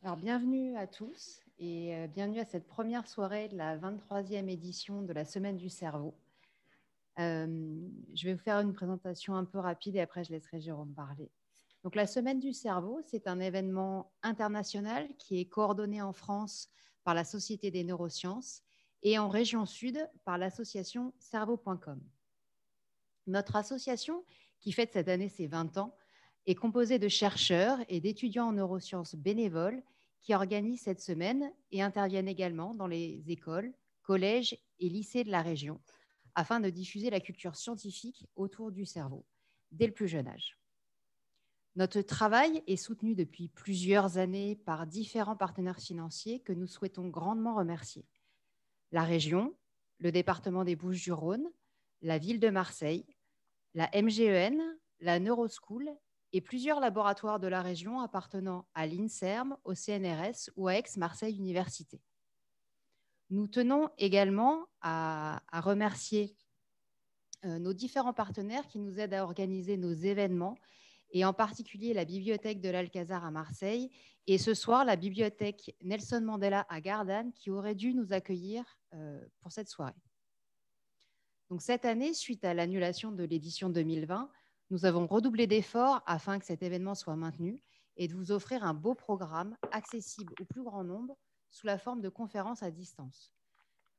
Alors, bienvenue à tous et bienvenue à cette première soirée de la 23e édition de la Semaine du cerveau. Je vais vous faire une présentation un peu rapide et après je laisserai Jérôme parler. Donc, la Semaine du cerveau, c'est un événement international qui est coordonné en France par la Société des neurosciences et en région sud par l'association cerveau.com. Notre association, qui fête cette année ses 20 ans, est composée de chercheurs et d'étudiants en neurosciences bénévoles qui organisent cette semaine et interviennent également dans les écoles, collèges et lycées de la région afin de diffuser la culture scientifique autour du cerveau dès le plus jeune âge. Notre travail est soutenu depuis plusieurs années par différents partenaires financiers que nous souhaitons grandement remercier. La région, le département des Bouches-du-Rhône, la ville de Marseille, la MGEN, la Neuroschool et plusieurs laboratoires de la région appartenant à l'INSERM, au CNRS ou à Aix-Marseille Université. Nous tenons également à remercier nos différents partenaires qui nous aident à organiser nos événements et en particulier la bibliothèque de l'Alcazar à Marseille et ce soir la bibliothèque Nelson Mandela à Gardanne qui aurait dû nous accueillir pour cette soirée. Donc cette année, suite à l'annulation de l'édition 2020, nous avons redoublé d'efforts afin que cet événement soit maintenu et de vous offrir un beau programme accessible au plus grand nombre sous la forme de conférences à distance.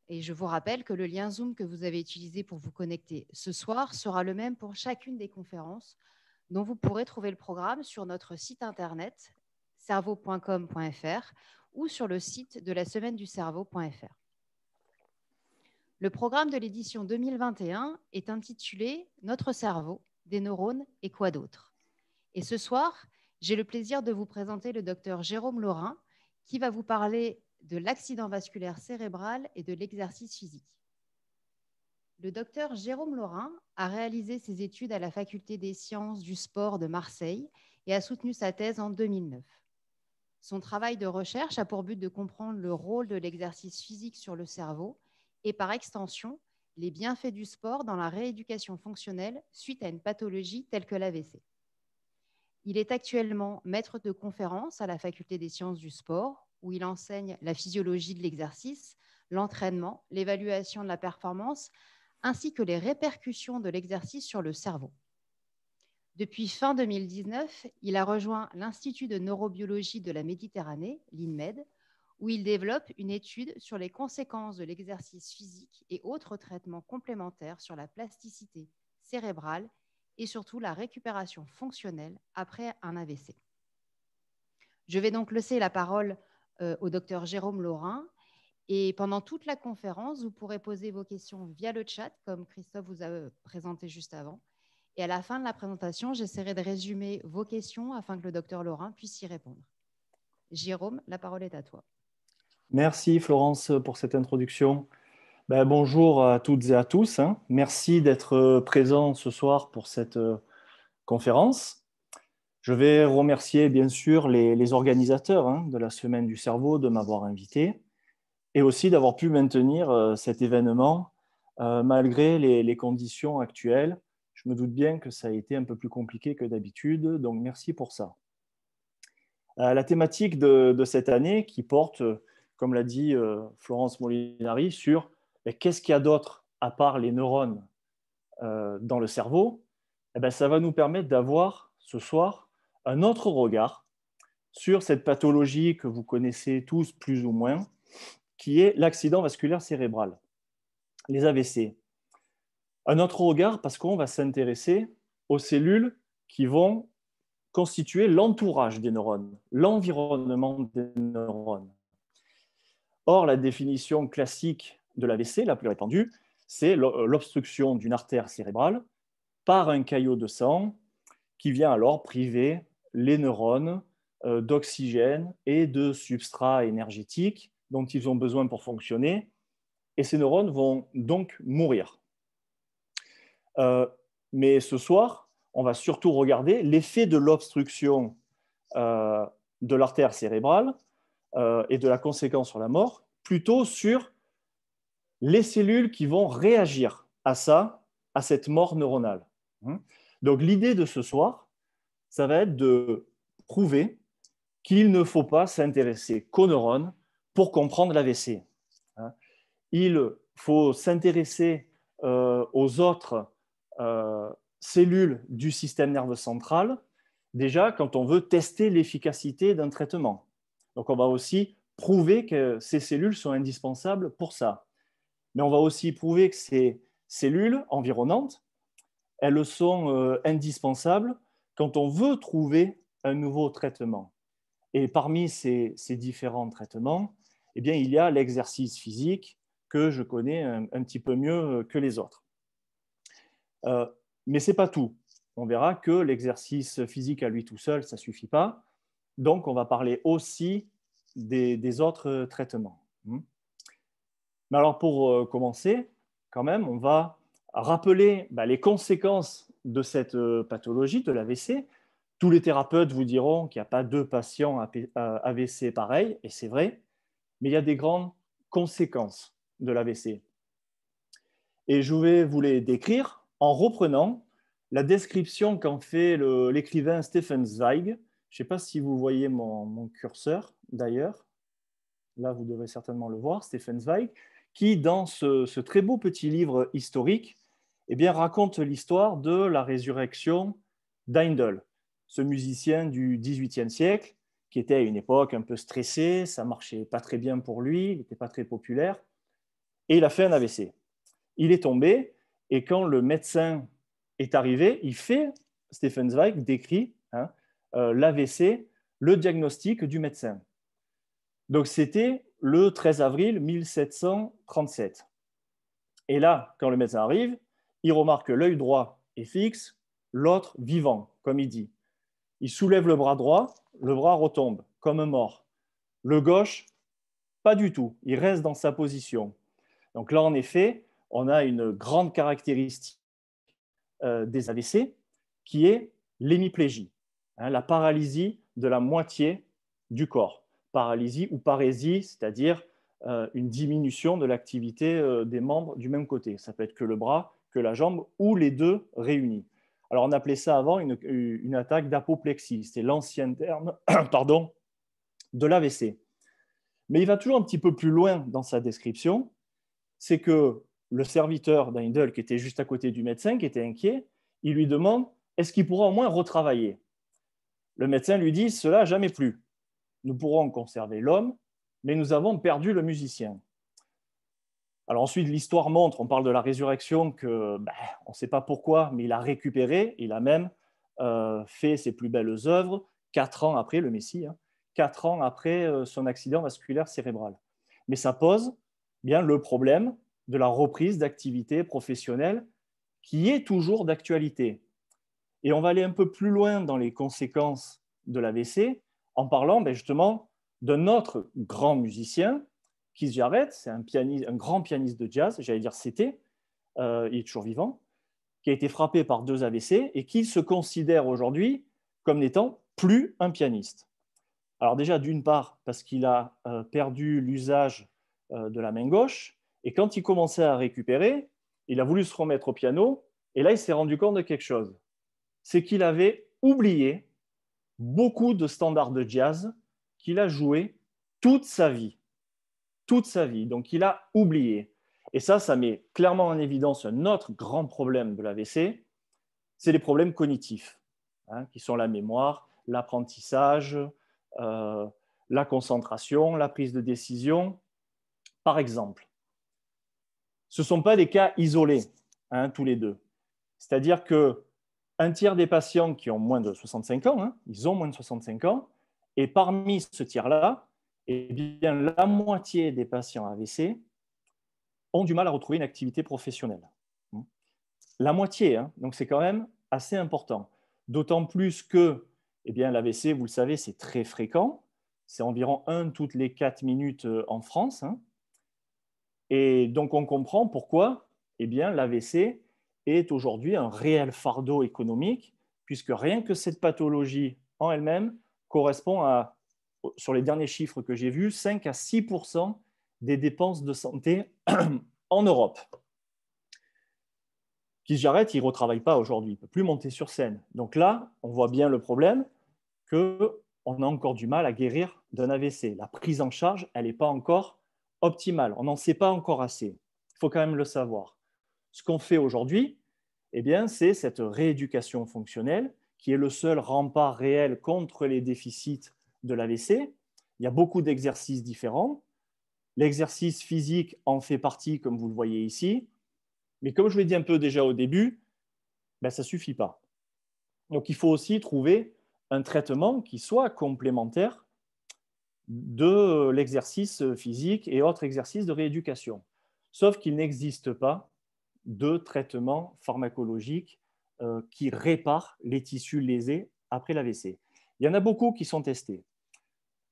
Et je vous rappelle que le lien Zoom que vous avez utilisé pour vous connecter ce soir sera le même pour chacune des conférences dont vous pourrez trouver le programme sur notre site internet cerveau.com.fr ou sur le site de la semaine du cerveau.fr. Le programme de l'édition 2021 est intitulé « Notre cerveau, des neurones et quoi d'autre ?» Et ce soir, j'ai le plaisir de vous présenter le docteur Jérôme Laurin qui va vous parler de l'accident vasculaire cérébral et de l'exercice physique. Le docteur Jérôme Laurin a réalisé ses études à la Faculté des sciences du sport de Marseille et a soutenu sa thèse en 2009. Son travail de recherche a pour but de comprendre le rôle de l'exercice physique sur le cerveau et par extension, les bienfaits du sport dans la rééducation fonctionnelle suite à une pathologie telle que l'AVC. Il est actuellement maître de conférences à la Faculté des sciences du sport, où il enseigne la physiologie de l'exercice, l'entraînement, l'évaluation de la performance, ainsi que les répercussions de l'exercice sur le cerveau. Depuis fin 2019, il a rejoint l'Institut de neurobiologie de la Méditerranée, l'INMED, où il développe une étude sur les conséquences de l'exercice physique et autres traitements complémentaires sur la plasticité cérébrale et surtout la récupération fonctionnelle après un AVC. Je vais donc laisser la parole au docteur Jérôme Laurin et pendant toute la conférence, vous pourrez poser vos questions via le chat, comme Christophe vous a présenté juste avant. Et à la fin de la présentation, j'essaierai de résumer vos questions afin que le docteur Laurin puisse y répondre. Jérôme, la parole est à toi. Merci Florence pour cette introduction. Bonjour à toutes et à tous. Merci d'être présents ce soir pour cette conférence. Je vais remercier bien sûr les organisateurs de la Semaine du cerveau de m'avoir invité et aussi d'avoir pu maintenir cet événement malgré les conditions actuelles. Je me doute bien que ça a été un peu plus compliqué que d'habitude, donc merci pour ça. La thématique de cette année qui porte, comme l'a dit Florence Molinari, sur qu'est-ce qu'il y a d'autre à part les neurones dans le cerveau, ça va nous permettre d'avoir ce soir un autre regard sur cette pathologie que vous connaissez tous plus ou moins, qui est l'accident vasculaire cérébral, les AVC. Un autre regard parce qu'on va s'intéresser aux cellules qui vont constituer l'entourage des neurones, l'environnement des neurones. Or, la définition classique de l'AVC, la plus répandue, c'est l'obstruction d'une artère cérébrale par un caillot de sang qui vient alors priver les neurones d'oxygène et de substrats énergétiques dont ils ont besoin pour fonctionner, et ces neurones vont donc mourir. Mais ce soir, on va surtout regarder l'effet de l'obstruction de l'artère cérébrale et de la conséquence sur la mort, plutôt sur les cellules qui vont réagir à ça, à cette mort neuronale. Donc l'idée de ce soir, ça va être de prouver qu'il ne faut pas s'intéresser qu'aux neurones pour comprendre l'AVC. Il faut s'intéresser aux autres cellules du système nerveux central, déjà quand on veut tester l'efficacité d'un traitement. Donc on va aussi prouver que ces cellules sont indispensables pour ça. Mais on va aussi prouver que ces cellules environnantes, elles sont indispensables quand on veut trouver un nouveau traitement. Et parmi ces différents traitements, eh bien, il y a l'exercice physique que je connais un petit peu mieux que les autres. Mais ce n'est pas tout. On verra que l'exercice physique à lui tout seul, ça ne suffit pas. Donc, on va parler aussi des autres traitements. Mais alors, pour commencer, quand même, on va rappeler les conséquences de cette pathologie, de l'AVC. Tous les thérapeutes vous diront qu'il n'y a pas deux patients AVC pareils, et c'est vrai, mais il y a des grandes conséquences de l'AVC. Et je vais vous les décrire en reprenant la description qu'en fait l'écrivain Stefan Zweig. Je ne sais pas si vous voyez mon curseur, d'ailleurs. Là, vous devrez certainement le voir, Stefan Zweig, qui, dans ce très beau petit livre historique, eh bien, raconte l'histoire de la résurrection d'Heindel, ce musicien du XVIIIe siècle, qui était à une époque un peu stressé, ça ne marchait pas très bien pour lui, il n'était pas très populaire, et il a fait un AVC. Il est tombé, et quand le médecin est arrivé, Stefan Zweig décrit l'AVC, le diagnostic du médecin. Donc c'était le 13 avril 1737. Et là, quand le médecin arrive, il remarque que l'œil droit est fixe, l'autre vivant, comme il dit. Il soulève le bras droit, le bras retombe, comme un mort. Le gauche, pas du tout, il reste dans sa position. Donc là, en effet, on a une grande caractéristique des AVC, qui est l'hémiplégie, la paralysie de la moitié du corps. Paralysie ou parésie, c'est-à-dire une diminution de l'activité des membres du même côté. Ça peut être que le bras, que la jambe, ou les deux réunis. Alors on appelait ça avant une attaque d'apoplexie. C'était l'ancien terme de l'AVC. Mais il va toujours un petit peu plus loin dans sa description. C'est que le serviteur d'Heindel, qui était juste à côté du médecin, qui était inquiet, il lui demande « Est-ce qu'il pourra au moins retravailler ?» Le médecin lui dit « Cela jamais plus. Nous pourrons conserver l'homme, mais nous avons perdu le musicien. » Alors ensuite, l'histoire montre, on parle de la résurrection, que on ne sait pas pourquoi, mais il a récupéré, il a même fait ses plus belles œuvres 4 ans après, le Messie, 4 ans après son accident vasculaire cérébral. Mais ça pose bien le problème de la reprise d'activité professionnelle qui est toujours d'actualité. Et on va aller un peu plus loin dans les conséquences de l'AVC en parlant justement d'un autre grand musicien, Keith Jarrett, c'est un grand pianiste de jazz, j'allais dire c'était, il est toujours vivant, qui a été frappé par 2 AVC et qui se considère aujourd'hui comme n'étant plus un pianiste. Alors déjà, d'une part, parce qu'il a perdu l'usage de la main gauche, et quand il commençait à récupérer, il a voulu se remettre au piano, et là, il s'est rendu compte de quelque chose. C'est qu'il avait oublié beaucoup de standards de jazz qu'il a joué toute sa vie. Toute sa vie. Donc, il a oublié. Et ça met clairement en évidence un autre grand problème de l'AVC, c'est les problèmes cognitifs, qui sont la mémoire, l'apprentissage, la concentration, la prise de décision. Par exemple, ce ne sont pas des cas isolés, tous les deux. C'est-à-dire qu'un tiers des patients qui ont moins de 65 ans, ils ont moins de 65 ans, et parmi ce tiers-là, eh bien, la moitié des patients AVC ont du mal à retrouver une activité professionnelle. La moitié, donc c'est quand même assez important. D'autant plus que l'AVC, vous le savez, c'est très fréquent. C'est environ 1 toutes les 4 minutes en France. Et donc, on comprend pourquoi l'AVC est aujourd'hui un réel fardeau économique, puisque rien que cette pathologie en elle-même correspond à, sur les derniers chiffres que j'ai vus, 5 à 6% des dépenses de santé en Europe. Keith Jarrett, il ne retravaille pas aujourd'hui, il ne peut plus monter sur scène. Donc là, on voit bien le problème que on a encore du mal à guérir d'un AVC. La prise en charge, elle n'est pas encore optimale. On n'en sait pas encore assez. Il faut quand même le savoir. Ce qu'on fait aujourd'hui, eh bien, c'est cette rééducation fonctionnelle qui est le seul rempart réel contre les déficits de l'AVC. Il y a beaucoup d'exercices différents. L'exercice physique en fait partie, comme vous le voyez ici. Mais comme je l'ai dit un peu déjà au début, ben, ça ne suffit pas. Donc, il faut aussi trouver un traitement qui soit complémentaire de l'exercice physique et autres exercices de rééducation. Sauf qu'il n'existe pas de traitement pharmacologique qui répare les tissus lésés après l'AVC. Il y en a beaucoup qui sont testés.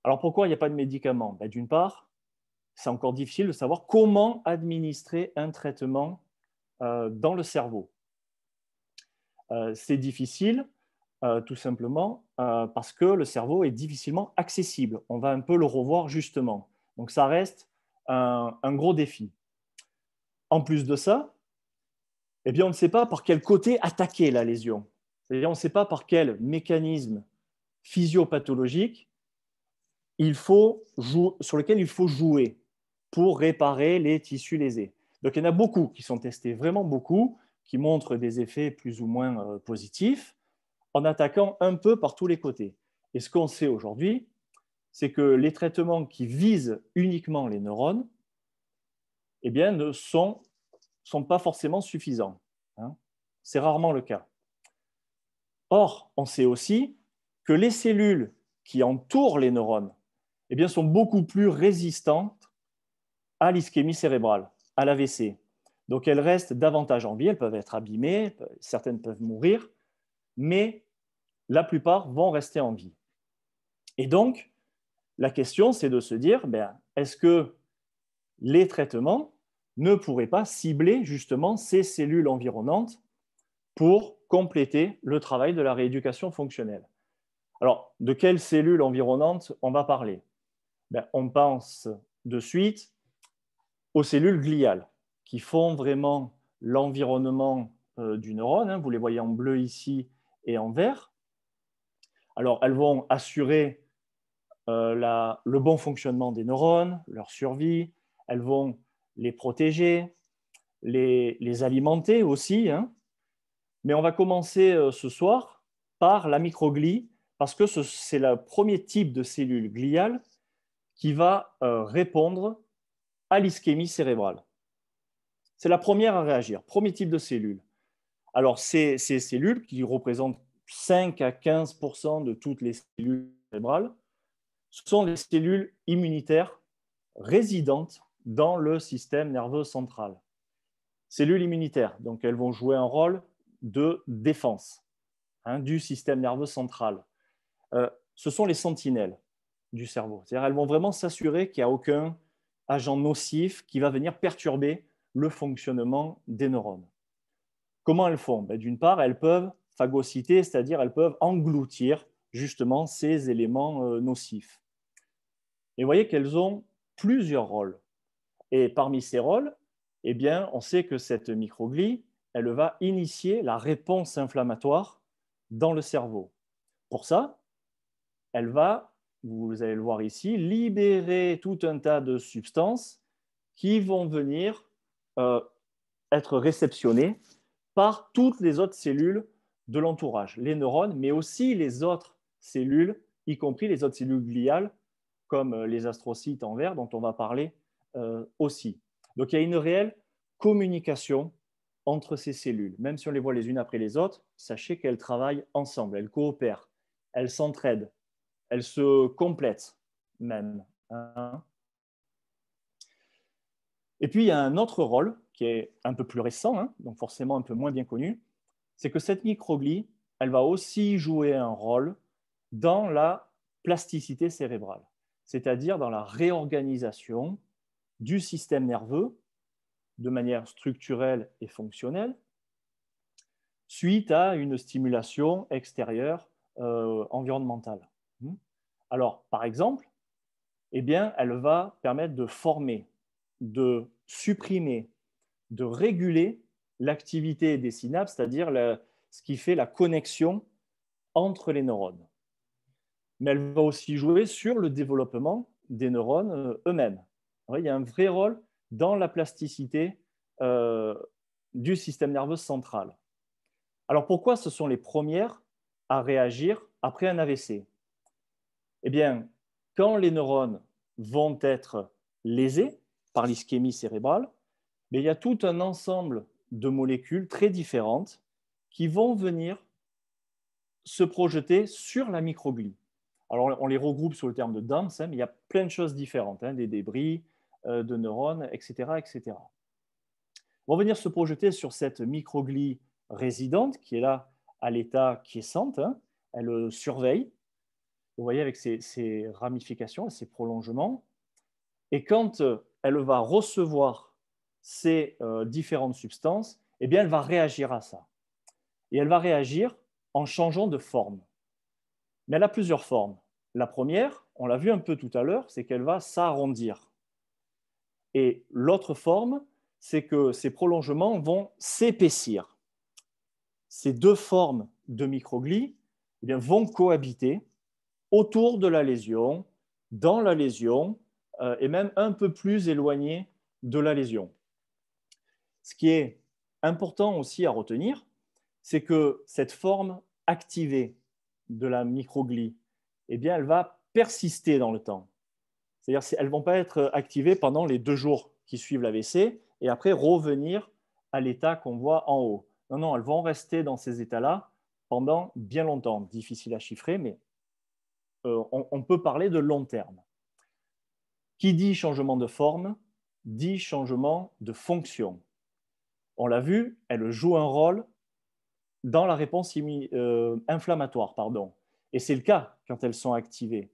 Alors pourquoi il n'y a pas de médicaments? Ben, d'une part, c'est encore difficile de savoir comment administrer un traitement dans le cerveau. C'est difficile tout simplement parce que le cerveau est difficilement accessible. On va un peu le revoir justement. Donc ça reste un gros défi. En plus de ça, eh bien, on ne sait pas par quel côté attaquer la lésion. C'est-à-dire, on ne sait pas par quel mécanisme physiopathologique sur lequel il faut jouer pour réparer les tissus lésés. Donc, il y en a beaucoup qui sont testés, vraiment beaucoup, qui montrent des effets plus ou moins positifs en attaquant un peu par tous les côtés. Et ce qu'on sait aujourd'hui, c'est que les traitements qui visent uniquement les neurones eh bien, ne sont pas forcément suffisants. Hein. C'est rarement le cas. Or, on sait aussi que les cellules qui entourent les neurones eh bien, sont beaucoup plus résistantes à l'ischémie cérébrale, à l'AVC. Donc, elles restent davantage en vie, elles peuvent être abîmées, certaines peuvent mourir, mais la plupart vont rester en vie. Et donc, la question, c'est de se dire, est-ce que les traitements ne pourraient pas cibler justement ces cellules environnantes pour compléter le travail de la rééducation fonctionnelle? Alors, de quelles cellules environnantes on va parler? On pense de suite aux cellules gliales qui font vraiment l'environnement du neurone. Hein, vous les voyez en bleu ici et en vert. Alors, elles vont assurer le bon fonctionnement des neurones, leur survie. Elles vont les protéger, les alimenter aussi. Hein. Mais on va commencer ce soir par la microglie, parce que c'est le premier type de cellule gliale qui va répondre à l'ischémie cérébrale. C'est la première à réagir, premier type de cellule. Alors, ces cellules qui représentent 5 à 15% de toutes les cellules cérébrales, ce sont les cellules immunitaires résidentes dans le système nerveux central. Cellules immunitaires, donc elles vont jouer un rôle de défense du système nerveux central. Ce sont les sentinelles du cerveau. C'est-à-dire elles vont vraiment s'assurer qu'il n'y a aucun agent nocif qui va venir perturber le fonctionnement des neurones. Comment elles font? D'une part, elles peuvent phagocyter, c'est-à-dire elles peuvent engloutir justement ces éléments nocifs. Et vous voyez qu'elles ont plusieurs rôles. Et parmi ces rôles, eh bien, on sait que cette microglie, elle va initier la réponse inflammatoire dans le cerveau. Pour ça, elle va, vous allez le voir ici, libérer tout un tas de substances qui vont venir être réceptionnées par toutes les autres cellules de l'entourage, les neurones, mais aussi les autres cellules, y compris les autres cellules gliales, comme les astrocytes en vert, dont on va parler aussi. Donc il y a une réelle communication entre ces cellules. Même si on les voit les unes après les autres, sachez qu'elles travaillent ensemble, elles coopèrent, elles s'entraident, elles se complètent même. Hein. Et puis il y a un autre rôle qui est un peu plus récent, hein, donc forcément un peu moins bien connu, c'est que cette microglie, elle va aussi jouer un rôle dans la plasticité cérébrale, c'est-à-dire dans la réorganisation du système nerveux de manière structurelle et fonctionnelle suite à une stimulation extérieure environnementale. Alors, par exemple, eh bien, elle va permettre de former, de supprimer, de réguler l'activité des synapses, c'est-à-dire ce qui fait la connexion entre les neurones. mais elle va aussi jouer sur le développement des neurones eux-mêmes. Il y a un vrai rôle dans la plasticité du système nerveux central. Alors pourquoi ce sont les premières à réagir après un AVC? Eh bien, quand les neurones vont être lésés par l'ischémie cérébrale, il y a tout un ensemble de molécules très différentes qui vont venir se projeter sur la microglie. Alors, on les regroupe sous le terme de DAMS, mais il y a plein de choses différentes, des débris, de neurones, etc., etc. Vont venir se projeter sur cette microglie résidente qui est là à l'état quiescente. Elle surveille, vous voyez, avec ses ramifications, ses prolongements. Et quand elle va recevoir ces différentes substances, eh bien, elle va réagir à ça. Et elle va réagir en changeant de forme. Mais elle a plusieurs formes. La première, on l'a vu un peu tout à l'heure, c'est qu'elle va s'arrondir. Et l'autre forme, c'est que ces prolongements vont s'épaissir. Ces deux formes de microglie vont cohabiter autour de la lésion, dans la lésion, et même un peu plus éloigné de la lésion. Ce qui est important aussi à retenir, c'est que cette forme activée de la microglie, elle va persister dans le temps. C'est-à-dire qu'elles ne vont pas être activées pendant les 2 jours qui suivent l'AVC et après revenir à l'état qu'on voit en haut. Non, non, elles vont rester dans ces états-là pendant bien longtemps. Difficile à chiffrer, mais on peut parler de long terme. Qui dit changement de forme, dit changement de fonction. On l'a vu, elle joue un rôle dans la réponse inflammatoire. Et c'est le cas quand elles sont activées.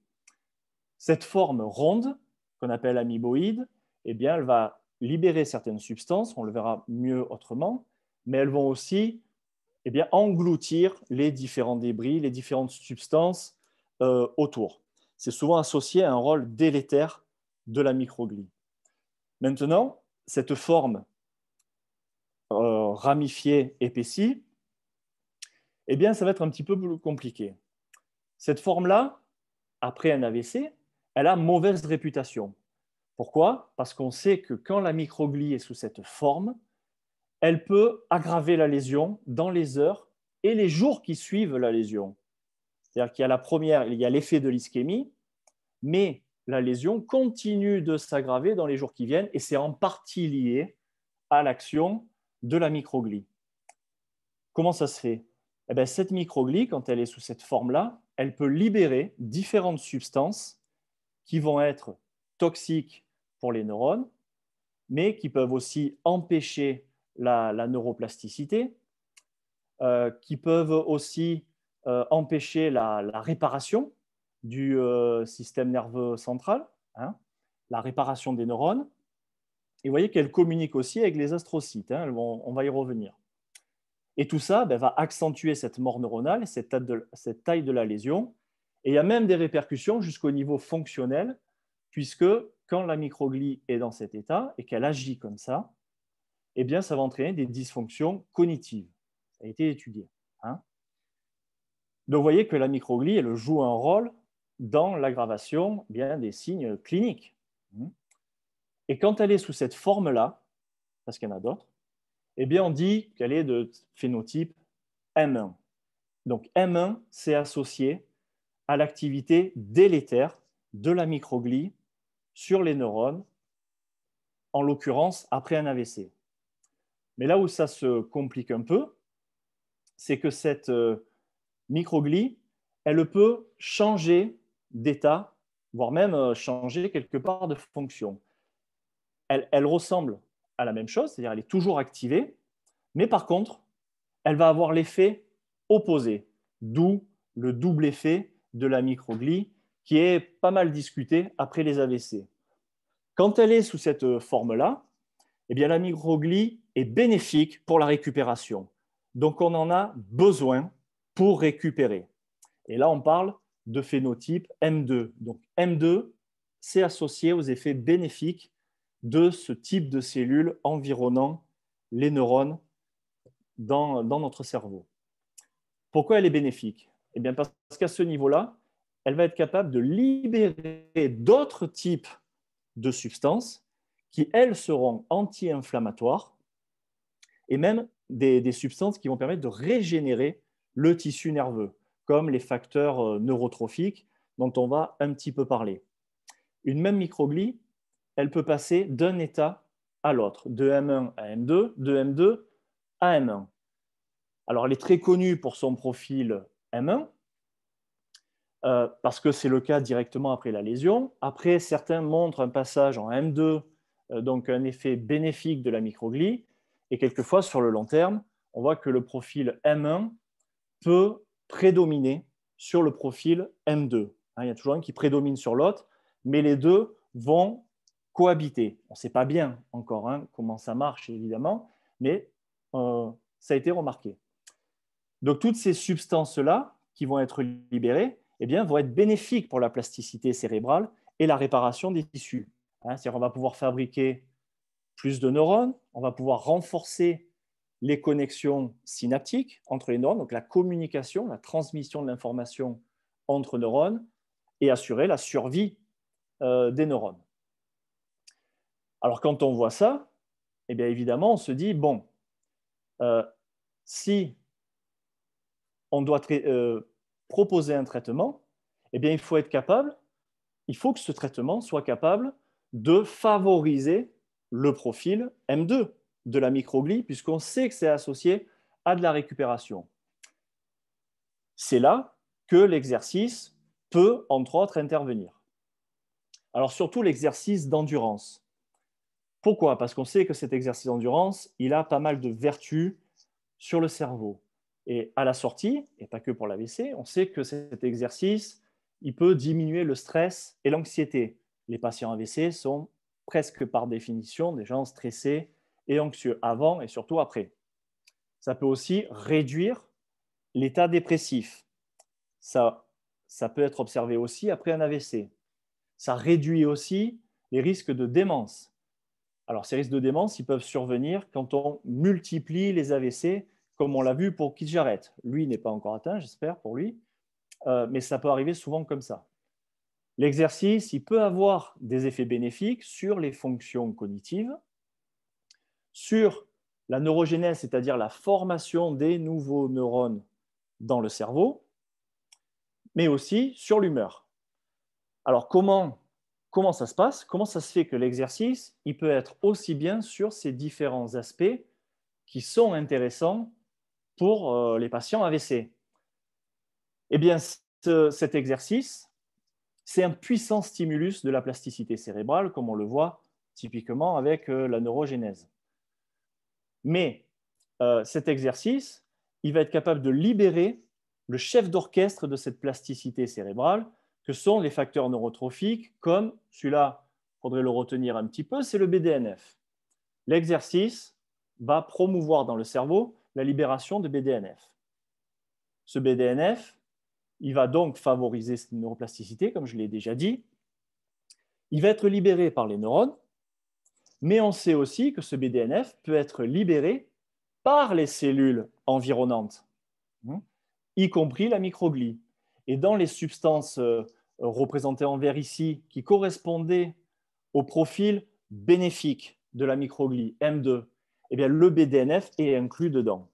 Cette forme ronde, qu'on appelle amyboïde, elle va libérer certaines substances, on le verra mieux autrement, mais elles vont aussi engloutir les différents débris, les différentes substances autour. C'est souvent associé à un rôle délétère de la microglie. Maintenant, cette forme ramifiée, épaissie, ça va être un petit peu plus compliqué. Cette forme-là, après un AVC, elle a mauvaise réputation. Pourquoi? Parce qu'on sait que quand la microglie est sous cette forme, elle peut aggraver la lésion dans les heures et les jours qui suivent la lésion. C'est-à-dire qu'il y a la première, il y a l'effet de l'ischémie, mais la lésion continue de s'aggraver dans les jours qui viennent et c'est en partie lié à l'action de la microglie. Comment ça se fait? Cette microglie, quand elle est sous cette forme-là, elle peut libérer différentes substances qui vont être toxiques pour les neurones, mais qui peuvent aussi empêcher la neuroplasticité, qui peuvent aussi empêcher la réparation du système nerveux central, la réparation des neurones. Et vous voyez qu'elles communiquent aussi avec les astrocytes, on va y revenir. Et tout ça va accentuer cette mort neuronale, cette taille de la lésion. Et il y a même des répercussions jusqu'au niveau fonctionnel, puisque quand la microglie est dans cet état et qu'elle agit comme ça, ça va entraîner des dysfonctions cognitives. Ça a été étudié. Donc, vous voyez que la microglie, elle joue un rôle dans l'aggravation des signes cliniques. Et quand elle est sous cette forme-là, parce qu'il y en a d'autres, on dit qu'elle est de phénotype M1. Donc, M1, c'est associé à l'activité délétère de la microglie sur les neurones, en l'occurrence après un AVC. Mais là où ça se complique un peu, c'est que cette microglie, elle peut changer d'état, voire même changer quelque part de fonction. Elle ressemble à la même chose, c'est-à-dire elle est toujours activée, mais par contre, elle va avoir l'effet opposé, d'où le double effet de la microglie qui est pas mal discuté après les AVC. Quand elle est sous cette forme-là, la microglie est bénéfique pour la récupération. Donc, on en a besoin pour récupérer. Et là, on parle de phénotype M2. Donc, M2, c'est associé aux effets bénéfiques de ce type de cellules environnant les neurones dans notre cerveau. Pourquoi elle est bénéfique? Parce qu'à ce niveau-là, elle va être capable de libérer d'autres types de substances qui, elles, seront anti-inflammatoires et même des substances qui vont permettre de régénérer le tissu nerveux, comme les facteurs neurotrophiques dont on va un petit peu parler. Une même microglie, elle peut passer d'un état à l'autre, de M1 à M2, de M2 à M1. Alors, elle est très connue pour son profil M1, parce que c'est le cas directement après la lésion. Après, certains montrent un passage en M2, donc un effet bénéfique de la microglie. Et quelquefois, sur le long terme, on voit que le profil M1 peut prédominer sur le profil M2. Il y a toujours un qui prédomine sur l'autre, mais les deux vont cohabiter. On ne sait pas bien encore comment ça marche, évidemment, mais ça a été remarqué. Donc, toutes ces substances-là qui vont être libérées vont être bénéfiques pour la plasticité cérébrale et la réparation des tissus. C'est-à-dire qu'on va pouvoir fabriquer plus de neurones, on va pouvoir renforcer les connexions synaptiques entre les neurones, donc la communication, la transmission de l'information entre neurones, et assurer la survie des neurones. Alors, quand on voit ça, évidemment, on se dit, bon, si on doit proposer un traitement, il faut être capable, il faut que ce traitement soit capable de favoriser le profil M2 de la microglie, puisqu'on sait que c'est associé à de la récupération. C'est là que l'exercice peut, entre autres, intervenir. Alors, surtout l'exercice d'endurance. Pourquoi? Parce qu'on sait que cet exercice d'endurance, il a pas mal de vertus sur le cerveau. Et à la sortie, et pas que pour l'AVC, on sait que cet exercice, il peut diminuer le stress et l'anxiété. Les patients AVC sont presque par définition des gens stressés et anxieux avant et surtout après. Ça peut aussi réduire l'état dépressif. Ça peut être observé aussi après un AVC. Ça réduit aussi les risques de démence. Alors, ces risques de démence, ils peuvent survenir quand on multiplie les AVC, comme on l'a vu pour Keith Jarrett. Lui n'est pas encore atteint, j'espère, pour lui, mais ça peut arriver souvent comme ça. L'exercice, il peut avoir des effets bénéfiques sur les fonctions cognitives, sur la neurogénèse, c'est-à-dire la formation des nouveaux neurones dans le cerveau, mais aussi sur l'humeur. Alors, comment ça se passe? Comment ça se fait que l'exercice, il peut être aussi bien sur ces différents aspects qui sont intéressants pour les patients AVC? Cet exercice, c'est un puissant stimulus de la plasticité cérébrale, comme on le voit typiquement avec la neurogénèse. Mais cet exercice, il va être capable de libérer le chef d'orchestre de cette plasticité cérébrale, que sont les facteurs neurotrophiques, comme celui-là, il faudrait le retenir un petit peu, c'est le BDNF. L'exercice va promouvoir dans le cerveau la libération de BDNF. Ce BDNF, il va donc favoriser cette neuroplasticité, comme je l'ai déjà dit. Il va être libéré par les neurones, mais on sait aussi que ce BDNF peut être libéré par les cellules environnantes, y compris la microglie. Et dans les substances représentées en vert ici, qui correspondaient au profil bénéfique de la microglie M2, le BDNF est inclus dedans.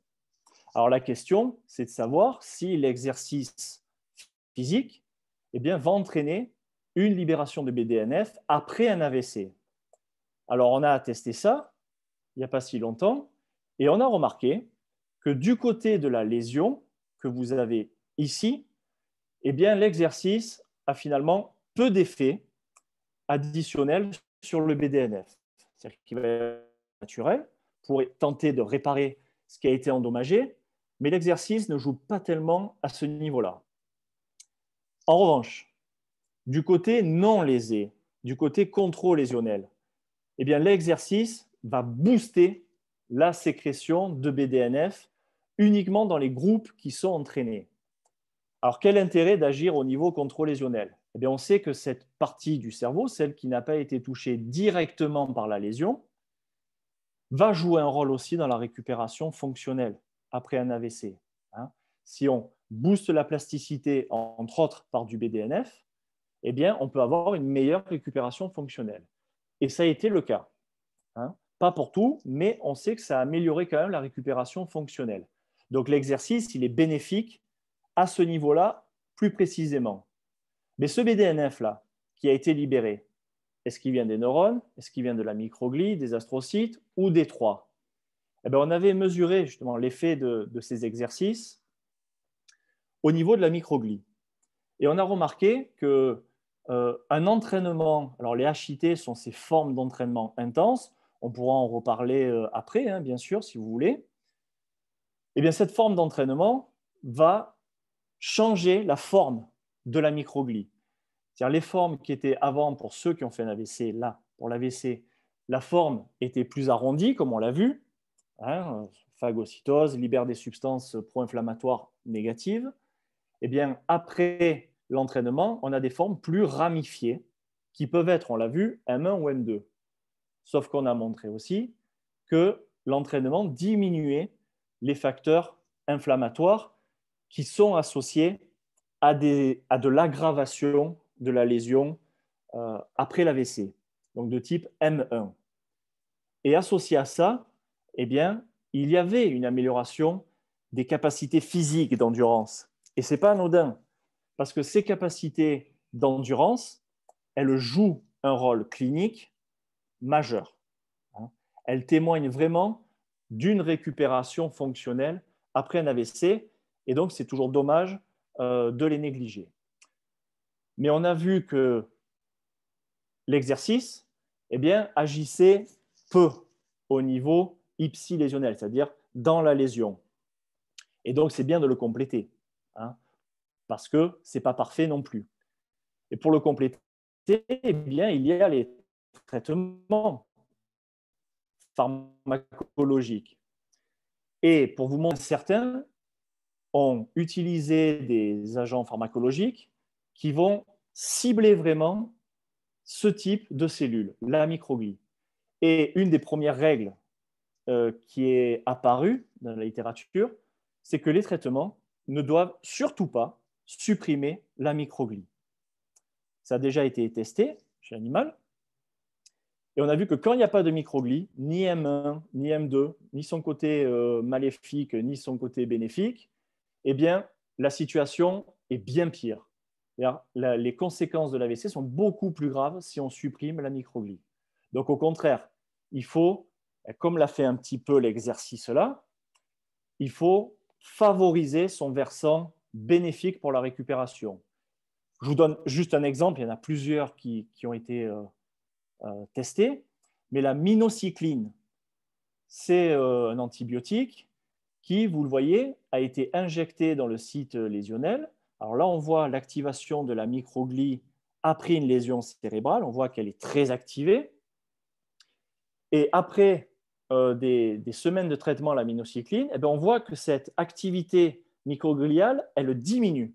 Alors la question, c'est de savoir si l'exercice physique va entraîner une libération de BDNF après un AVC. Alors on a testé ça il n'y a pas si longtemps et on a remarqué que du côté de la lésion que vous avez ici, l'exercice a finalement peu d'effet additionnel sur le BDNF. C'est-à-dire qu'il va être naturel pour tenter de réparer ce qui a été endommagé, mais l'exercice ne joue pas tellement à ce niveau-là. En revanche, du côté non lésé, du côté controlésionnel, l'exercice va booster la sécrétion de BDNF uniquement dans les groupes qui sont entraînés. Alors, quel intérêt d'agir au niveau controlésionnel? On sait que cette partie du cerveau, celle qui n'a pas été touchée directement par la lésion, va jouer un rôle aussi dans la récupération fonctionnelle après un AVC. Si on booste la plasticité, entre autres par du BDNF, eh bien, on peut avoir une meilleure récupération fonctionnelle. Et ça a été le cas. Hein. Pas pour tout, mais on sait que ça a amélioré quand même la récupération fonctionnelle. Donc l'exercice, il est bénéfique à ce niveau-là, plus précisément. Mais ce BDNF-là, qui a été libéré, est-ce qu'il vient des neurones? Est-ce qu'il vient de la microglie, des astrocytes ou des trois? Eh bien, on avait mesuré justement l'effet de ces exercices au niveau de la microglie. Et on a remarqué qu'un entraînement, alors les HIT sont ces formes d'entraînement intenses, on pourra en reparler après, hein, bien sûr, si vous voulez. Eh bien, cette forme d'entraînement va changer la forme de la microglie. C'est-à-dire les formes qui étaient avant, pour ceux qui ont fait un AVC, là, pour l'AVC, la forme était plus arrondie, comme on l'a vu, hein, phagocytose, libère des substances pro-inflammatoires négatives. Eh bien, après l'entraînement, on a des formes plus ramifiées qui peuvent être, on l'a vu, M1 ou M2. Sauf qu'on a montré aussi que l'entraînement diminuait les facteurs inflammatoires qui sont associés à de l'aggravation de la lésion après l'AVC, donc de type M1. Et associé à ça, eh bien, il y avait une amélioration des capacités physiques d'endurance. Et ce n'est pas anodin, parce que ces capacités d'endurance, elles jouent un rôle clinique majeur. Elles témoignent vraiment d'une récupération fonctionnelle après un AVC, et donc c'est toujours dommage de les négliger. Mais on a vu que l'exercice eh bien, agissait peu au niveau ipsilésionnel, c'est-à-dire dans la lésion. Et donc, c'est bien de le compléter, hein, parce que ce n'est pas parfait non plus. Et pour le compléter, eh bien, il y a les traitements pharmacologiques. Et pour vous montrer, certains ont utilisé des agents pharmacologiques qui vont cibler vraiment ce type de cellules, la microglie. Et une des premières règles qui est apparue dans la littérature, c'est que les traitements ne doivent surtout pas supprimer la microglie. Ça a déjà été testé chez l'animal. Et on a vu que quand il n'y a pas de microglie, ni M1, ni M2, ni son côté maléfique, ni son côté bénéfique, eh bien, la situation est bien pire. Les conséquences de l'AVC sont beaucoup plus graves si on supprime la microglie. Donc, au contraire, il faut, comme l'a fait un petit peu l'exercice là, il faut favoriser son versant bénéfique pour la récupération. Je vous donne juste un exemple, il y en a plusieurs qui ont été testés, mais la minocycline, c'est un antibiotique qui, vous le voyez, a été injecté dans le site lésionnel. Alors là, on voit l'activation de la microglie après une lésion cérébrale. On voit qu'elle est très activée. Et après des semaines de traitement à la minocycline, eh bien, on voit que cette activité microgliale, elle diminue.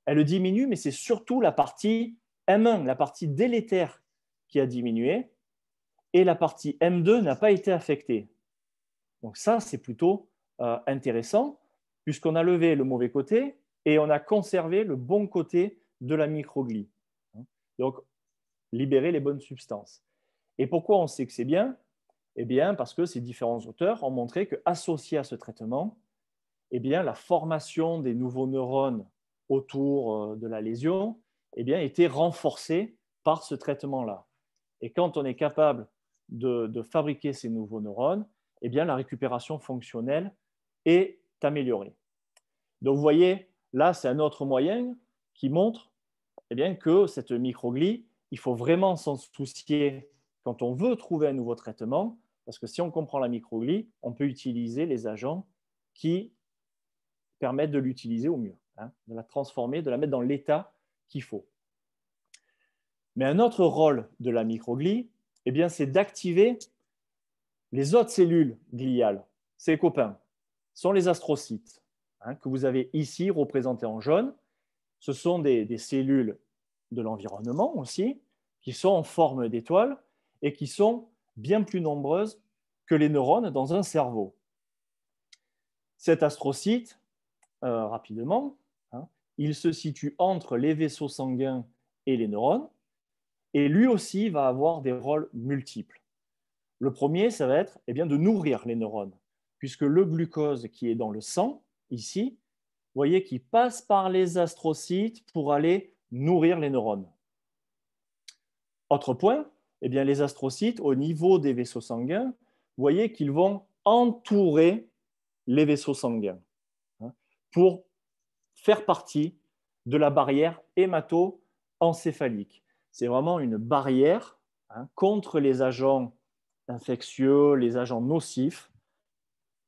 Elle diminue, mais c'est surtout la partie M1, la partie délétère qui a diminué, et la partie M2 n'a pas été affectée. Donc ça, c'est plutôt intéressant, puisqu'on a levé le mauvais côté et on a conservé le bon côté de la microglie. Donc, libérer les bonnes substances. Et pourquoi on sait que c'est bien? Eh bien, parce que ces différents auteurs ont montré qu'associé à ce traitement, eh bien, la formation des nouveaux neurones autour de la lésion eh bien, était renforcée par ce traitement-là. Et quand on est capable de fabriquer ces nouveaux neurones, eh bien, la récupération fonctionnelle est améliorée. Donc, vous voyez, là, c'est un autre moyen qui montre eh bien, que cette microglie, il faut vraiment s'en soucier quand on veut trouver un nouveau traitement, parce que si on comprend la microglie, on peut utiliser les agents qui permettent de l'utiliser au mieux, hein, de la transformer, de la mettre dans l'état qu'il faut. Mais un autre rôle de la microglie, eh bien, c'est d'activer les autres cellules gliales. Ces copains sont les astrocytes, hein, que vous avez ici représentés en jaune. Ce sont des cellules de l'environnement aussi, qui sont en forme d'étoile et qui sont bien plus nombreuses que les neurones dans un cerveau. Cet astrocyte, rapidement, hein, il se situe entre les vaisseaux sanguins et les neurones, et lui aussi va avoir des rôles multiples. Le premier, ça va être bien, de nourrir les neurones, puisque le glucose qui est dans le sang, ici, vous voyez qu'il passe par les astrocytes pour aller nourrir les neurones. Autre point, les astrocytes, au niveau des vaisseaux sanguins, vous voyez qu'ils vont entourer les vaisseaux sanguins, hein, pour faire partie de la barrière hémato-encéphalique. C'est vraiment une barrière, hein, contre les agents infectieux, les agents nocifs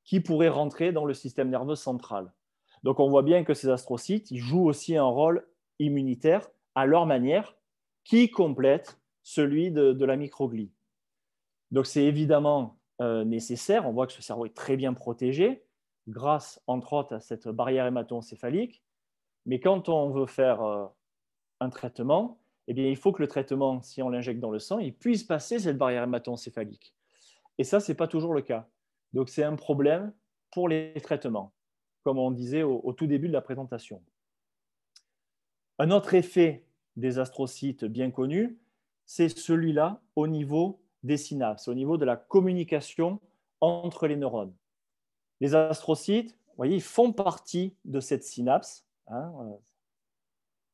qui pourraient rentrer dans le système nerveux central. Donc on voit bien que ces astrocytes, ils jouent aussi un rôle immunitaire à leur manière, qui complète celui de la microglie. Donc c'est évidemment nécessaire. On voit que ce cerveau est très bien protégé grâce, entre autres, à cette barrière hémato-encéphalique. Mais quand on veut faire un traitement, il faut que le traitement, si on l'injecte dans le sang, il puisse passer cette barrière hémato-encéphalique. Et ça, ce n'est pas toujours le cas. Donc c'est un problème pour les traitements, comme on disait au tout début de la présentation. Un autre effet des astrocytes bien connu, c'est celui-là au niveau des synapses, au niveau de la communication entre les neurones. Les astrocytes, vous voyez, ils font partie de cette synapse, hein.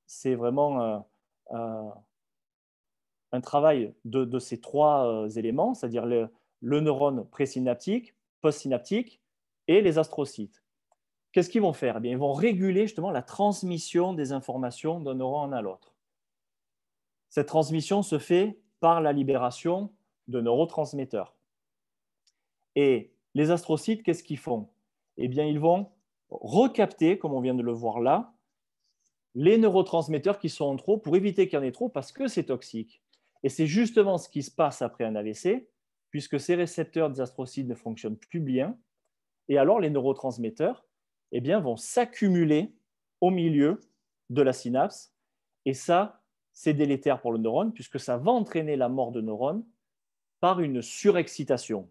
C'est vraiment un travail de ces trois éléments, c'est-à-dire le neurone présynaptique, postsynaptique et les astrocytes. Qu'est-ce qu'ils vont faire? Ils vont réguler justement la transmission des informations d'un neurone à l'autre. Cette transmission se fait par la libération de neurotransmetteurs. Et les astrocytes, qu'est-ce qu'ils font? Ils vont recapter, comme on vient de le voir là, les neurotransmetteurs qui sont en trop pour éviter qu'il y en ait trop parce que c'est toxique. Et c'est justement ce qui se passe après un AVC, puisque ces récepteurs des astrocytes ne fonctionnent plus bien. Et alors, les neurotransmetteurs vont s'accumuler au milieu de la synapse. Et ça, c'est délétère pour le neurone, puisque ça va entraîner la mort de neurones par une surexcitation.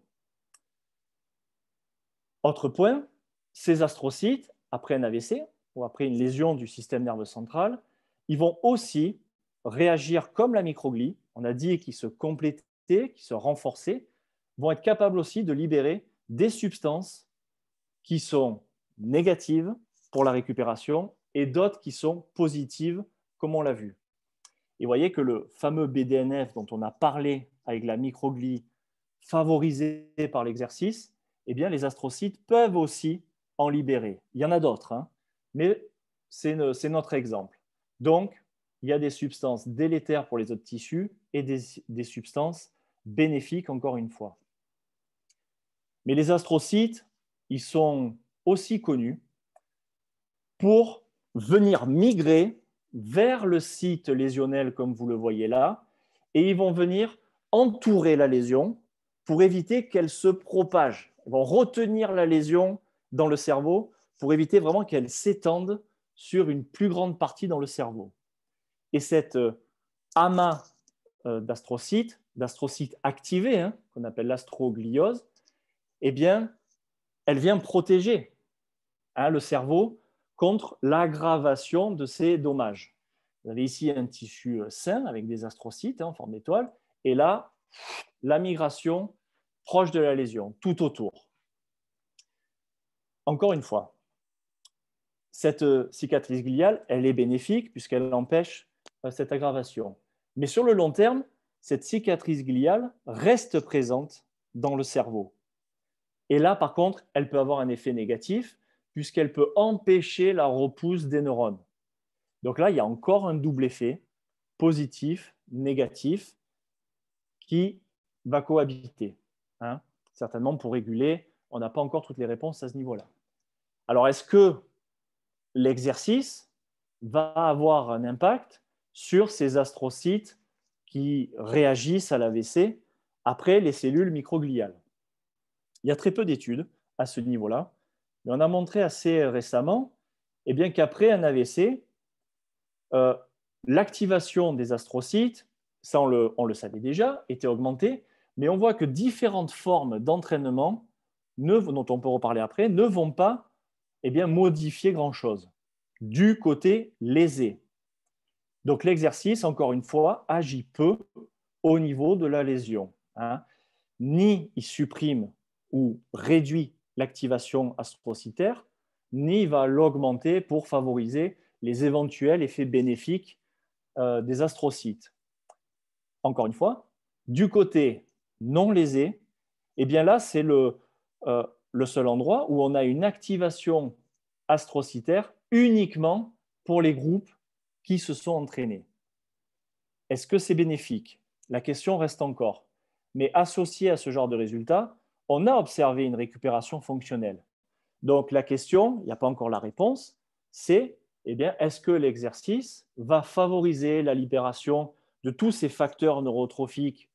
Autre point, ces astrocytes, après un AVC ou après une lésion du système nerveux central, ils vont aussi réagir comme la microglie. On a dit qu'ils se complétaient, qu'ils se renforçaient, vont être capables aussi de libérer des substances qui sont négatives pour la récupération et d'autres qui sont positives, comme on l'a vu. Et vous voyez que le fameux BDNF dont on a parlé avec la microglie favorisée par l'exercice, les astrocytes peuvent aussi en libérer. Il y en a d'autres, hein, mais c'est notre exemple. Donc, il y a des substances délétères pour les autres tissus et des substances bénéfiques, encore une fois. Mais les astrocytes, ils sont aussi connus pour venir migrer vers le site lésionnel, comme vous le voyez là, et ils vont venir entourer la lésion pour éviter qu'elle se propage. Ils vont retenir la lésion dans le cerveau pour éviter vraiment qu'elle s'étende sur une plus grande partie dans le cerveau. Et cette amas d'astrocytes activés, hein, qu'on appelle l'astrogliose, elle vient protéger, hein, le cerveau contre l'aggravation de ces dommages. Vous avez ici un tissu sain avec des astrocytes, hein, en forme d'étoile, et là, la migration proche de la lésion, tout autour. Encore une fois, cette cicatrice gliale, elle est bénéfique puisqu'elle empêche cette aggravation. Mais sur le long terme, cette cicatrice gliale reste présente dans le cerveau. Et là, par contre, elle peut avoir un effet négatif puisqu'elle peut empêcher la repousse des neurones. Donc là, il y a encore un double effet, positif, négatif, qui va cohabiter, hein, certainement pour réguler. On n'a pas encore toutes les réponses à ce niveau-là. Alors, est-ce que l'exercice va avoir un impact sur ces astrocytes qui réagissent à l'AVC après les cellules microgliales? Il y a très peu d'études à ce niveau-là, mais on a montré assez récemment qu'après un AVC, l'activation des astrocytes, ça on le savait déjà, était augmentée, mais on voit que différentes formes d'entraînement, dont on peut reparler après, ne vont pas modifier grand-chose du côté lésé. Donc l'exercice, encore une fois, agit peu au niveau de la lésion. Ni il supprime ou réduit l'activation astrocytaire, ni il va l'augmenter pour favoriser les éventuels effets bénéfiques des astrocytes. Encore une fois, du côté non lésé, là, c'est le seul endroit où on a une activation astrocytaire uniquement pour les groupes qui se sont entraînés. Est-ce que c'est bénéfique? La question reste encore. Mais associé à ce genre de résultat, on a observé une récupération fonctionnelle. Donc la question, il n'y a pas encore la réponse, c'est est-ce que l'exercice va favoriser la libération de tous ces facteurs neurotrophiques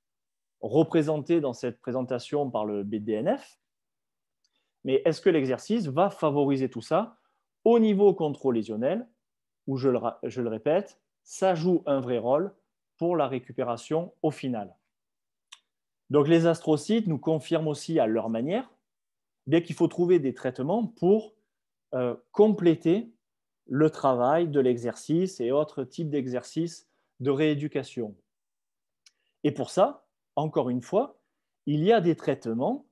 représentés dans cette présentation par le BDNF? Mais est-ce que l'exercice va favoriser tout ça au niveau contrôle-lésionnel, où, je le répète, ça joue un vrai rôle pour la récupération au final. Donc les astrocytes nous confirment aussi à leur manière qu'il faut trouver des traitements pour compléter le travail de l'exercice et autres types d'exercices de rééducation. Et pour ça, encore une fois, il y a des traitements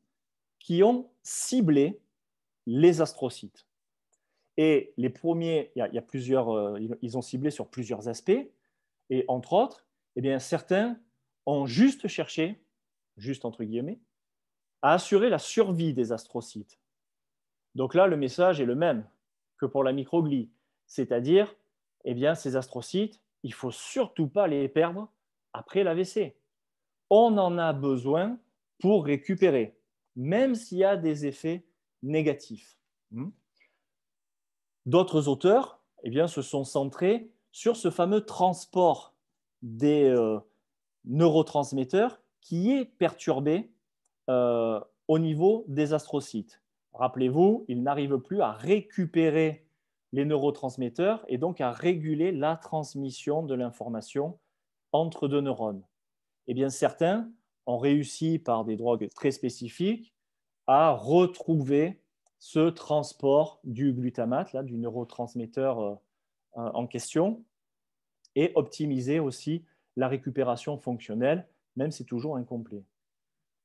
qui ont ciblé les astrocytes. Et les premiers, il y a plusieurs, ils ont ciblé sur plusieurs aspects, et entre autres, certains ont juste cherché, juste entre guillemets, à assurer la survie des astrocytes. Donc là, le message est le même que pour la microglie, c'est-à-dire, ces astrocytes, il ne faut surtout pas les perdre après l'AVC. On en a besoin pour récupérer, même s'il y a des effets négatifs. D'autres auteurs se sont centrés sur ce fameux transport des neurotransmetteurs qui est perturbé au niveau des astrocytes. Rappelez-vous, ils n'arrivent plus à récupérer les neurotransmetteurs et donc à réguler la transmission de l'information entre deux neurones. Certains ont réussi par des drogues très spécifiques à retrouver ce transport du glutamate, du neurotransmetteur en question, et optimiser aussi la récupération fonctionnelle, même si c'est toujours incomplet.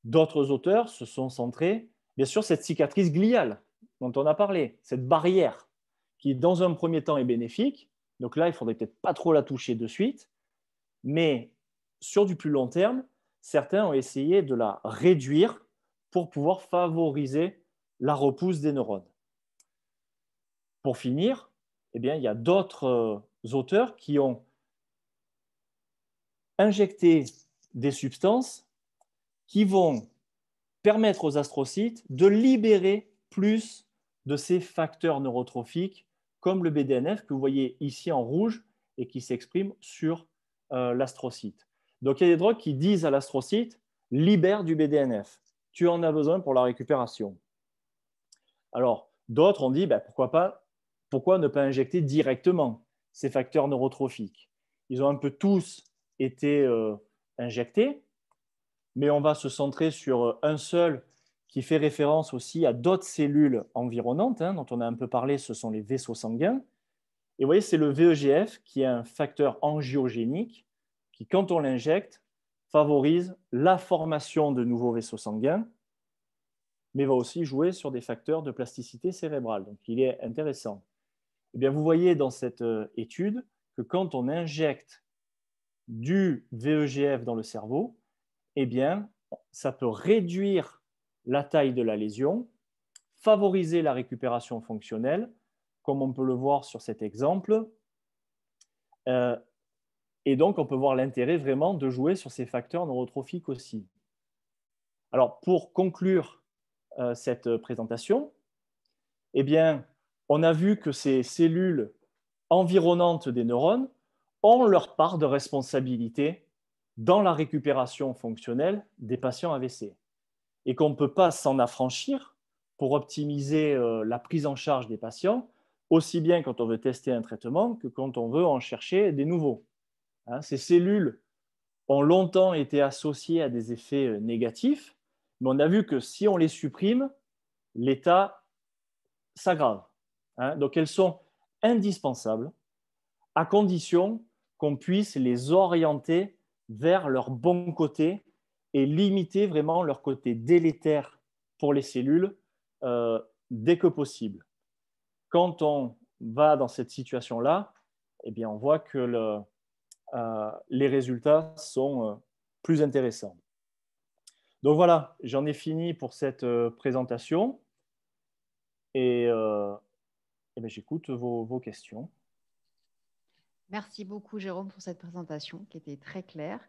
D'autres auteurs se sont centrés bien sûr cette cicatrice gliale dont on a parlé, cette barrière qui dans un premier temps est bénéfique, donc là il ne faudrait peut-être pas trop la toucher de suite, mais sur du plus long terme, certains ont essayé de la réduire pour pouvoir favoriser la repousse des neurones. Pour finir, il y a d'autres auteurs qui ont injecté des substances qui vont permettre aux astrocytes de libérer plus de ces facteurs neurotrophiques comme le BDNF que vous voyez ici en rouge et qui s'exprime sur l'astrocyte. Donc il y a des drogues qui disent à l'astrocyte « libère du BDNF, tu en as besoin pour la récupération ». Alors d'autres ont dit pourquoi ne pas injecter directement ces facteurs neurotrophiques? Ils ont un peu tous été injectés, mais on va se centrer sur un seul qui fait référence aussi à d'autres cellules environnantes, dont on a un peu parlé, ce sont les vaisseaux sanguins. Et vous voyez, c'est le VEGF qui est un facteur angiogénique qui, quand on l'injecte, favorise la formation de nouveaux vaisseaux sanguins, mais va aussi jouer sur des facteurs de plasticité cérébrale. Donc, il est intéressant. Vous voyez dans cette étude que quand on injecte du VEGF dans le cerveau, ça peut réduire la taille de la lésion, favoriser la récupération fonctionnelle, comme on peut le voir sur cet exemple. Et donc, on peut voir l'intérêt vraiment de jouer sur ces facteurs neurotrophiques aussi. Alors, pour conclure cette présentation, on a vu que ces cellules environnantes des neurones ont leur part de responsabilité dans la récupération fonctionnelle des patients AVC et qu'on ne peut pas s'en affranchir pour optimiser la prise en charge des patients, aussi bien quand on veut tester un traitement que quand on veut en chercher des nouveaux. Ces cellules ont longtemps été associées à des effets négatifs, mais on a vu que si on les supprime, l'état s'aggrave. hein. Donc, elles sont indispensables à condition qu'on puisse les orienter vers leur bon côté et limiter vraiment leur côté délétère pour les cellules dès que possible. Quand on va dans cette situation-là, eh bien, on voit que les résultats sont plus intéressants. Donc voilà, j'en ai fini pour cette présentation et, eh bien, j'écoute vos questions. Merci beaucoup, Jérôme, pour cette présentation qui était très claire.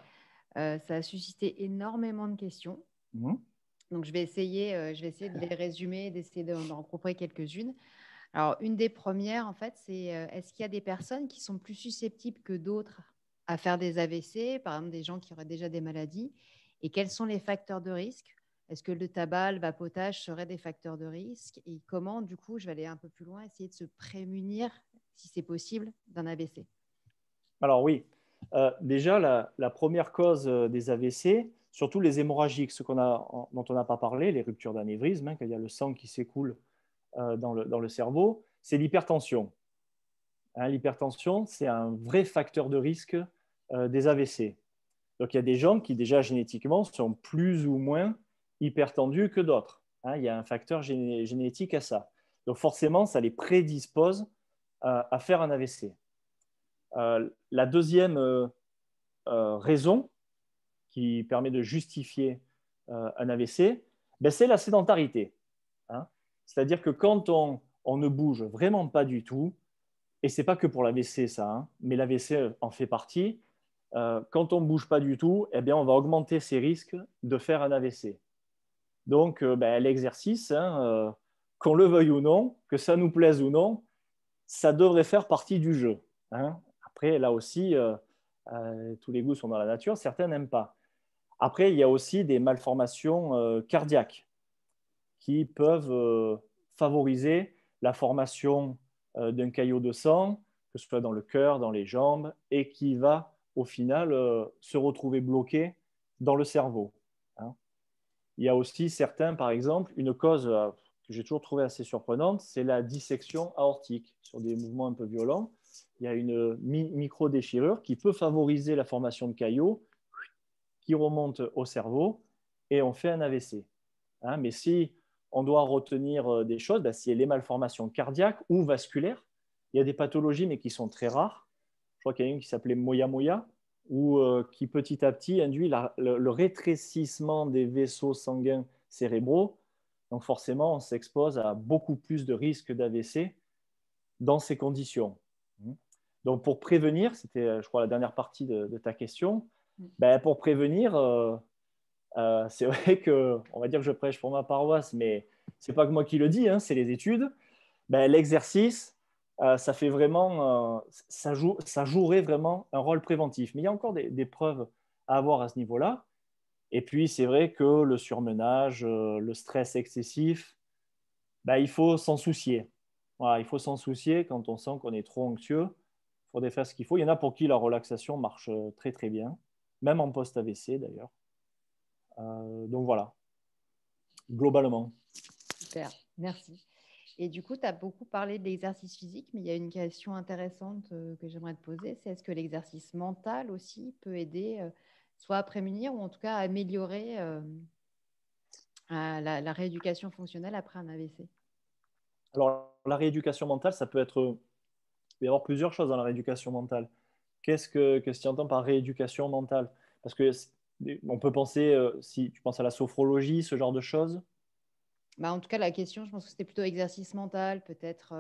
Ça a suscité énormément de questions. Donc, je vais essayer de les résumer, d'essayer d'en regrouper quelques-unes. Alors, une des premières, en fait, c'est est-ce qu'il y a des personnes qui sont plus susceptibles que d'autres à faire des AVC, par exemple des gens qui auraient déjà des maladies, et quels sont les facteurs de risque? Est-ce que le tabac, le vapotage seraient des facteurs de risque? Et comment, du coup, je vais aller un peu plus loin, essayer de se prémunir, si c'est possible, d'un AVC? Alors oui, déjà la première cause des AVC, surtout les hémorragiques, dont on n'a pas parlé, les ruptures d'anévrisme, hein, quand il y a le sang qui s'écoule dans le cerveau, c'est l'hypertension. Hein, l'hypertension, c'est un vrai facteur de risque des AVC. Donc il y a des gens qui déjà génétiquement sont plus ou moins hypertendus que d'autres. Hein, il y a un facteur génétique à ça. Donc forcément, ça les prédispose à faire un AVC. La deuxième raison qui permet de justifier un AVC, ben, c'est la sédentarité. Hein. C'est-à-dire que quand on ne bouge vraiment pas du tout, et ce n'est pas que pour l'AVC ça, hein, mais l'AVC en fait partie, quand on ne bouge pas du tout, eh bien, on va augmenter ses risques de faire un AVC. Donc, ben, l'exercice, hein, qu'on le veuille ou non, que ça nous plaise ou non, ça devrait faire partie du jeu. Hein. Après, là aussi, tous les goûts sont dans la nature, certains n'aiment pas. Après, il y a aussi des malformations cardiaques qui peuvent favoriser la formation d'un caillot de sang, que ce soit dans le cœur, dans les jambes, et qui va au final se retrouver bloqué dans le cerveau. Hein. Il y a aussi certains, par exemple, une cause que j'ai toujours trouvée assez surprenante, c'est la dissection aortique. Sur des mouvements un peu violents, il y a une micro-déchirure qui peut favoriser la formation de caillots qui remontent au cerveau et on fait un AVC. Hein, mais si on doit retenir des choses, ben, c'est les malformations cardiaques ou vasculaires. Il y a des pathologies, mais qui sont très rares. Je crois qu'il y a une qui s'appelait Moya-Moya, ou qui petit à petit induit le rétrécissement des vaisseaux sanguins cérébraux. Donc forcément, on s'expose à beaucoup plus de risques d'AVC dans ces conditions. Donc pour prévenir, c'était je crois la dernière partie de ta question, ben, pour prévenir, c'est vrai qu'on va dire que je prêche pour ma paroisse, mais ce n'est pas que moi qui le dis, hein, c'est les études. Ben, l'exercice, ça fait vraiment, ça jouerait vraiment un rôle préventif. Mais il y a encore des preuves à avoir à ce niveau-là. Et puis, c'est vrai que le surmenage, le stress excessif, ben, il faut s'en soucier. Voilà, il faut s'en soucier quand on sent qu'on est trop anxieux. Il faudrait faire ce qu'il faut. Il y en a pour qui la relaxation marche très, très bien, même en post-AVC d'ailleurs. Donc voilà, globalement. Super, merci. Et du coup, tu as beaucoup parlé de l'exercice physique, mais il y a une question intéressante que j'aimerais te poser, c'est est-ce que l'exercice mental aussi peut aider soit à prémunir ou en tout cas à améliorer la rééducation fonctionnelle après un AVC? Alors, la rééducation mentale, ça peut être... Il peut y avoir plusieurs choses dans la rééducation mentale. Qu'est-ce que tu entends par rééducation mentale? Parce que on peut penser, si tu penses à la sophrologie, ce genre de choses. Bah, en tout cas, la question, je pense que c'était plutôt exercice mental, peut-être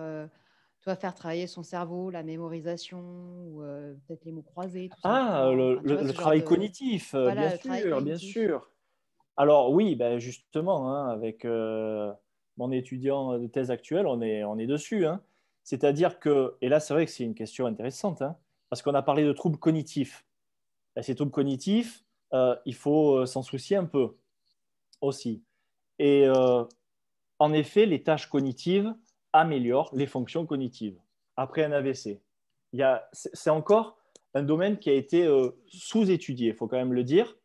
toi faire travailler son cerveau, la mémorisation, ou peut-être les mots croisés, tout Ah, simplement. Enfin, tu vois, le ce genre travail de... cognitif, bien Voilà, le travail sûr, bien cognitif. sûr. Alors oui, ben justement, hein, avec mon étudiant de thèse actuelle, on est dessus. Hein. C'est-à-dire que, et là c'est vrai que c'est une question intéressante, hein, parce qu'on a parlé de troubles cognitifs. Ben, ces troubles cognitifs, il faut s'en soucier un peu aussi. Et en effet, les tâches cognitives améliorent les fonctions cognitives après un AVC. C'est encore un domaine qui a été sous-étudié, il faut quand même le dire.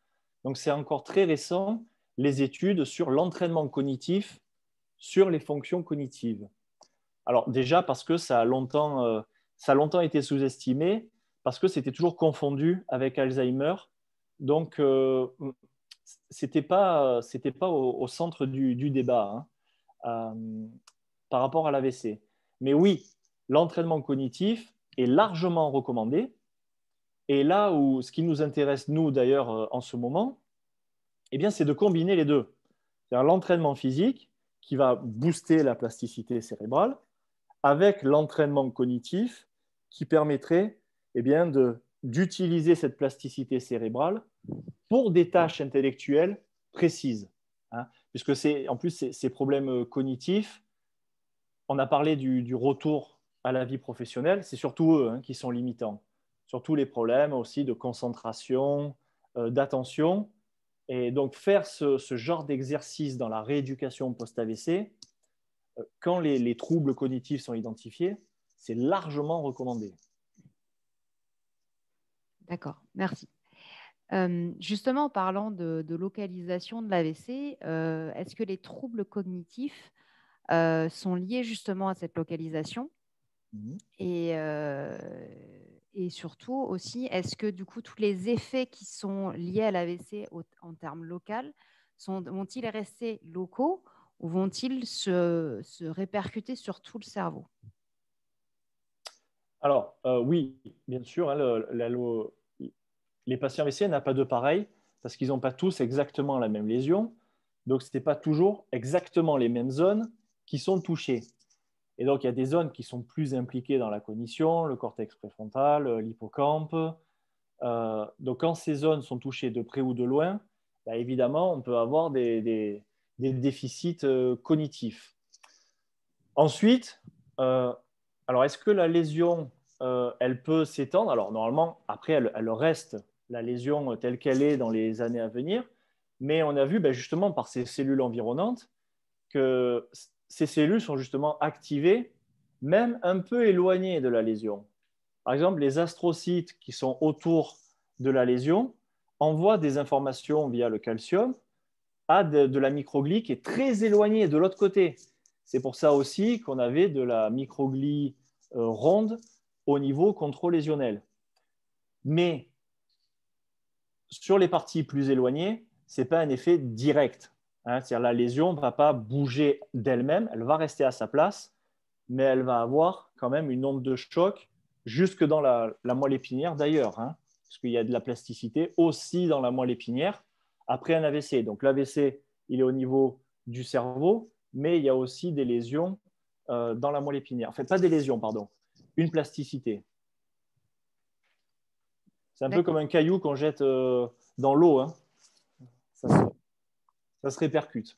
Donc c'est encore très récent, les études sur l'entraînement cognitif sur les fonctions cognitives. Alors déjà parce que ça a longtemps été sous-estimé, parce que c'était toujours confondu avec Alzheimer. Donc, c'était pas au centre du débat, hein, par rapport à l'AVC. Mais oui, l'entraînement cognitif est largement recommandé. Et là où ce qui nous intéresse, nous d'ailleurs, en ce moment, eh bien, c'est de combiner les deux. C'est-à-dire l'entraînement physique qui va booster la plasticité cérébrale avec l'entraînement cognitif qui permettrait eh bien, d'utiliser cette plasticité cérébrale pour des tâches intellectuelles précises. Hein, puisque en plus, ces problèmes cognitifs, on a parlé du retour à la vie professionnelle, c'est surtout eux, hein, qui sont limitants. Surtout les problèmes aussi de concentration, d'attention. Et donc, faire ce genre d'exercice dans la rééducation post-AVC, quand les troubles cognitifs sont identifiés, c'est largement recommandé. D'accord, merci. Justement, en parlant de localisation de l'AVC, est-ce que les troubles cognitifs sont liés justement à cette localisation? Et surtout aussi, est-ce que du coup, tous les effets qui sont liés à l'AVC en termes local vont-ils rester locaux ou vont-ils se répercuter sur tout le cerveau? Alors, oui, bien sûr, hein, les patients AVC n'ont pas de pareil parce qu'ils n'ont pas tous exactement la même lésion. Donc, ce n'est pas toujours exactement les mêmes zones qui sont touchées. Et donc, il y a des zones qui sont plus impliquées dans la cognition, le cortex préfrontal, l'hippocampe. Donc, quand ces zones sont touchées de près ou de loin, bah, évidemment, on peut avoir des déficits cognitifs. Ensuite, alors est-ce que la lésion, elle peut s'étendre? Alors, normalement, après, elle reste la lésion telle qu'elle est dans les années à venir, mais on a vu justement par ces cellules environnantes que ces cellules sont justement activées, même un peu éloignées de la lésion. Par exemple, les astrocytes qui sont autour de la lésion envoient des informations via le calcium à de la microglie qui est très éloignée de l'autre côté. C'est pour ça aussi qu'on avait de la microglie ronde au niveau controlésionnel. Mais sur les parties plus éloignées, ce n'est pas un effet direct. Hein, c'est-à-dire la lésion ne va pas bouger d'elle-même, elle va rester à sa place, mais elle va avoir quand même une onde de choc jusque dans la moelle épinière d'ailleurs, hein, parce qu'il y a de la plasticité aussi dans la moelle épinière après un AVC. Donc l'AVC, il est au niveau du cerveau, mais il y a aussi des lésions dans la moelle épinière. En fait, pas des lésions, pardon, une plasticité. C'est un peu comme un caillou qu'on jette dans l'eau. Hein. Ça se répercute.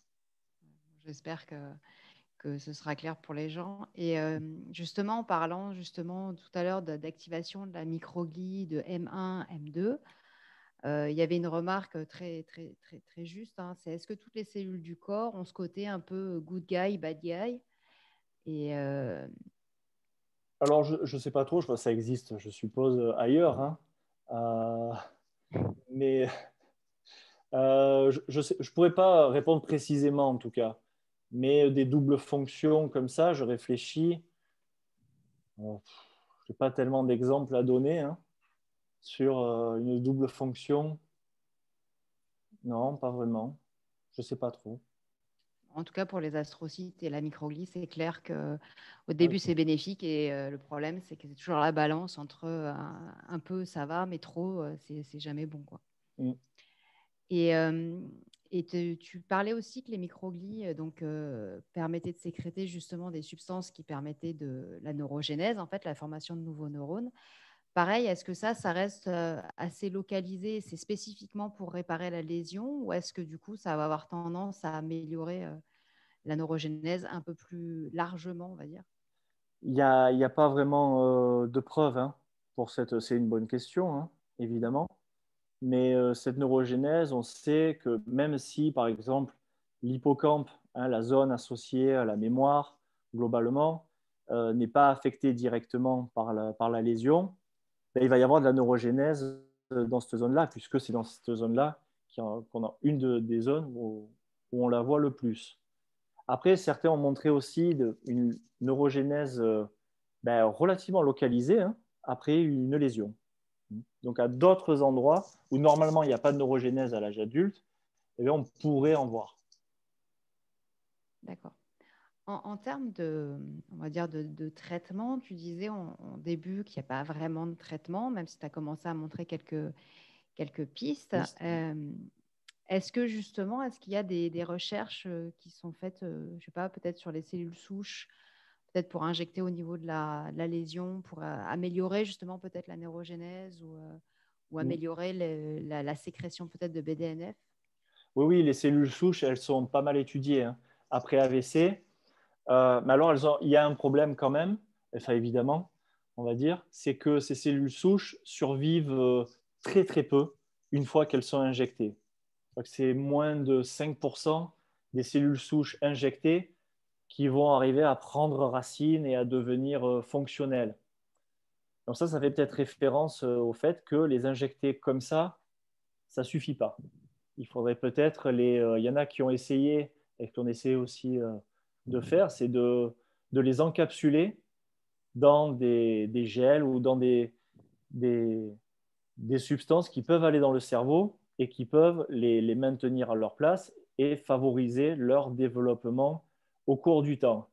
J'espère que ce sera clair pour les gens. Et justement, en parlant justement tout à l'heure d'activation de la microglie de M1, M2, il y avait une remarque très, très, très, très juste. Hein, c'est est-ce que toutes les cellules du corps ont ce côté un peu good guy, bad guy? Et alors, je ne sais pas trop, je crois que ça existe, je suppose, ailleurs. Hein. Mais je ne pourrais pas répondre précisément, en tout cas. Mais des doubles fonctions comme ça, je réfléchis. Bon, je n'ai pas tellement d'exemples à donner hein, sur une double fonction. Non, pas vraiment. Je ne sais pas trop. en tout cas, pour les astrocytes et la microglie, c'est clair qu'au Oui. début, c'est bénéfique. Et le problème, c'est que c'est toujours la balance entre un peu, ça va, mais trop, c'est jamais bon, quoi. Mm. Et tu parlais aussi que les microglies permettaient de sécréter justement des substances qui permettaient de la neurogénèse, en fait, la formation de nouveaux neurones. Pareil, est-ce que ça reste assez localisé? C'est spécifiquement pour réparer la lésion ou est-ce que du coup, ça va avoir tendance à améliorer la neurogénèse un peu plus largement, on va dire? Il n'y a pas vraiment de preuves hein, pour cette. C'est une bonne question, hein, évidemment. Mais cette neurogénèse, on sait que même si, par exemple, l'hippocampe, hein, la zone associée à la mémoire, globalement, n'est pas affectée directement par la lésion, ben, il va y avoir de la neurogénèse dans cette zone-là, puisque c'est dans cette zone-là qu'on a une des zones où on la voit le plus. Après, certains ont montré aussi une neurogénèse relativement localisée, hein, après une lésion. Donc, à d'autres endroits où normalement il n'y a pas de neurogénèse à l'âge adulte, eh bien, on pourrait en voir. D'accord. En termes de, on va dire de traitement, tu disais en début qu'il n'y a pas vraiment de traitement, même si tu as commencé à montrer quelques pistes. Oui. Est-ce que justement, est-ce qu'il y a des recherches qui sont faites, je ne sais pas, peut-être sur les cellules souches, peut-être pour injecter au niveau de la lésion, pour améliorer justement peut-être la neurogénèse ou améliorer la sécrétion peut-être de BDNF? Oui, oui, les cellules souches, elles sont pas mal étudiées, hein, après AVC. Mais alors, il y a un problème quand même, enfin évidemment, on va dire, c'est que ces cellules souches survivent très très peu une fois qu'elles sont injectées. C'est moins de 5% des cellules souches injectées qui vont arriver à prendre racine et à devenir fonctionnelles. Donc ça fait peut-être référence au fait que les injecter comme ça ne suffit pas. Il faudrait peut-être il y en a qui ont essayé et qu'on essaie aussi de faire, c'est de les encapsuler dans des gels ou dans des, des substances qui peuvent aller dans le cerveau et qui peuvent les maintenir à leur place et favoriser leur développement au cours du temps.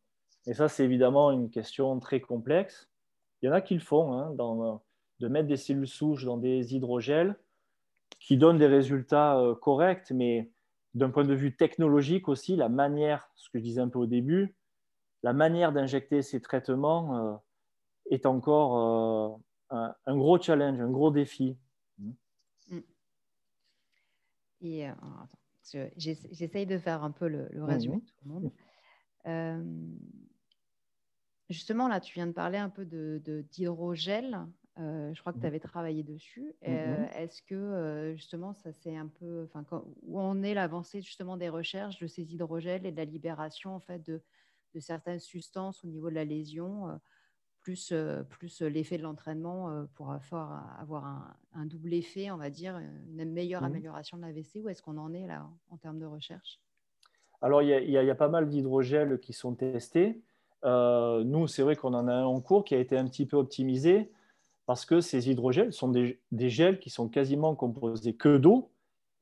Et ça, c'est évidemment une question très complexe. Il y en a qui le font, hein, de mettre des cellules souches dans des hydrogels qui donnent des résultats corrects, mais d'un point de vue technologique aussi, la manière, ce que je disais un peu au début, la manière d'injecter ces traitements est encore un gros challenge, un gros défi. Mm. Et attends, j'essaye de faire un peu le résumé de tout le monde. Justement, là, tu viens de parler un peu d'hydrogel. Je crois que tu avais travaillé dessus. Est-ce que justement, ça c'est un peu, enfin, où en est l'avancée justement des recherches de ces hydrogels et de la libération en fait de certaines substances au niveau de la lésion, plus l'effet de l'entraînement pour avoir un double effet, on va dire, une meilleure amélioration de l'AVC. Où est-ce qu'on en est là en termes de recherche? Alors, il y a pas mal d'hydrogels qui sont testés. Nous, c'est vrai qu'on en a un en cours qui a été un petit peu optimisé parce que ces hydrogels sont des gels qui sont quasiment composés que d'eau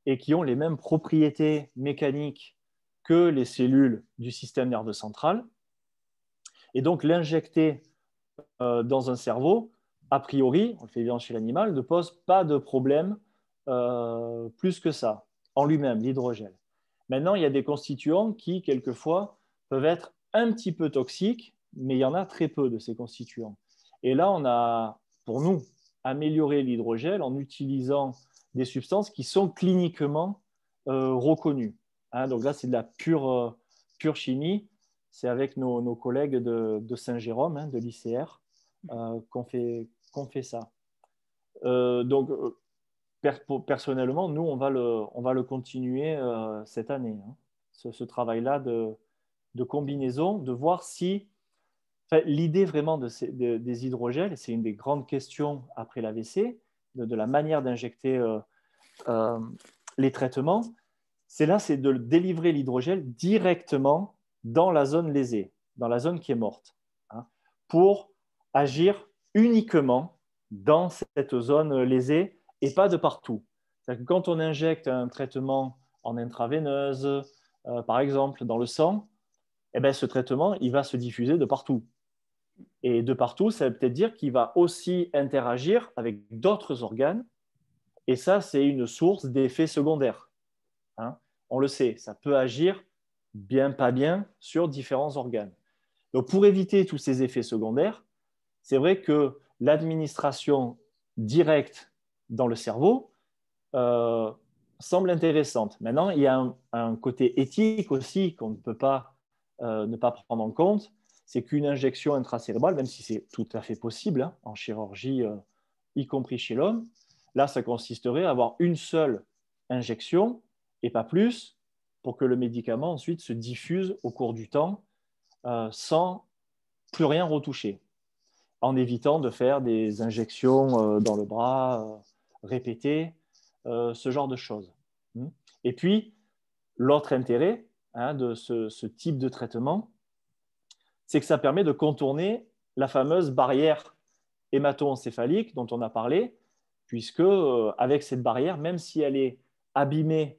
et qui ont les mêmes propriétés mécaniques que les cellules du système nerveux central. Et donc, l'injecter dans un cerveau, a priori, on le fait bien chez l'animal, ne pose pas de problème plus que ça, en lui-même, l'hydrogel. Maintenant, il y a des constituants qui, quelquefois, peuvent être un petit peu toxiques, mais il y en a très peu de ces constituants. Et là, on a, pour nous, amélioré l'hydrogel en utilisant des substances qui sont cliniquement reconnues. Hein, donc là, c'est de la pure chimie. C'est avec nos collègues de Saint-Jérôme, hein, de l'ICR, qu'on fait ça. Donc, personnellement, nous, on va le continuer cette année, hein, ce travail-là de combinaison, de voir si... Enfin, l'idée vraiment des hydrogels, c'est une des grandes questions après l'AVC, de la manière d'injecter les traitements, c'est de délivrer l'hydrogel directement dans la zone lésée, dans la zone qui est morte, hein, pour agir uniquement dans cette zone lésée et pas de partout. C'est-à-dire que quand on injecte un traitement en intraveineuse, par exemple, dans le sang, eh bien, ce traitement, il va se diffuser de partout. Et de partout, ça veut peut-être dire qu'il va aussi interagir avec d'autres organes. Et ça, c'est une source d'effets secondaires. Hein. On le sait, ça peut agir bien, pas bien sur différents organes. Donc, pour éviter tous ces effets secondaires, c'est vrai que l'administration directe dans le cerveau semble intéressante. Maintenant, il y a un côté éthique aussi qu'on ne peut pas ne pas prendre en compte, c'est qu'une injection intracérébrale, même si c'est tout à fait possible hein, en chirurgie, y compris chez l'homme, là, ça consisterait à avoir une seule injection et pas plus pour que le médicament ensuite se diffuse au cours du temps sans plus rien retoucher, en évitant de faire des injections dans le bras répétées, ce genre de choses. Et puis, l'autre intérêt, de ce type de traitement, c'est que ça permet de contourner la fameuse barrière hémato-encéphalique dont on a parlé, puisque avec cette barrière, même si elle est abîmée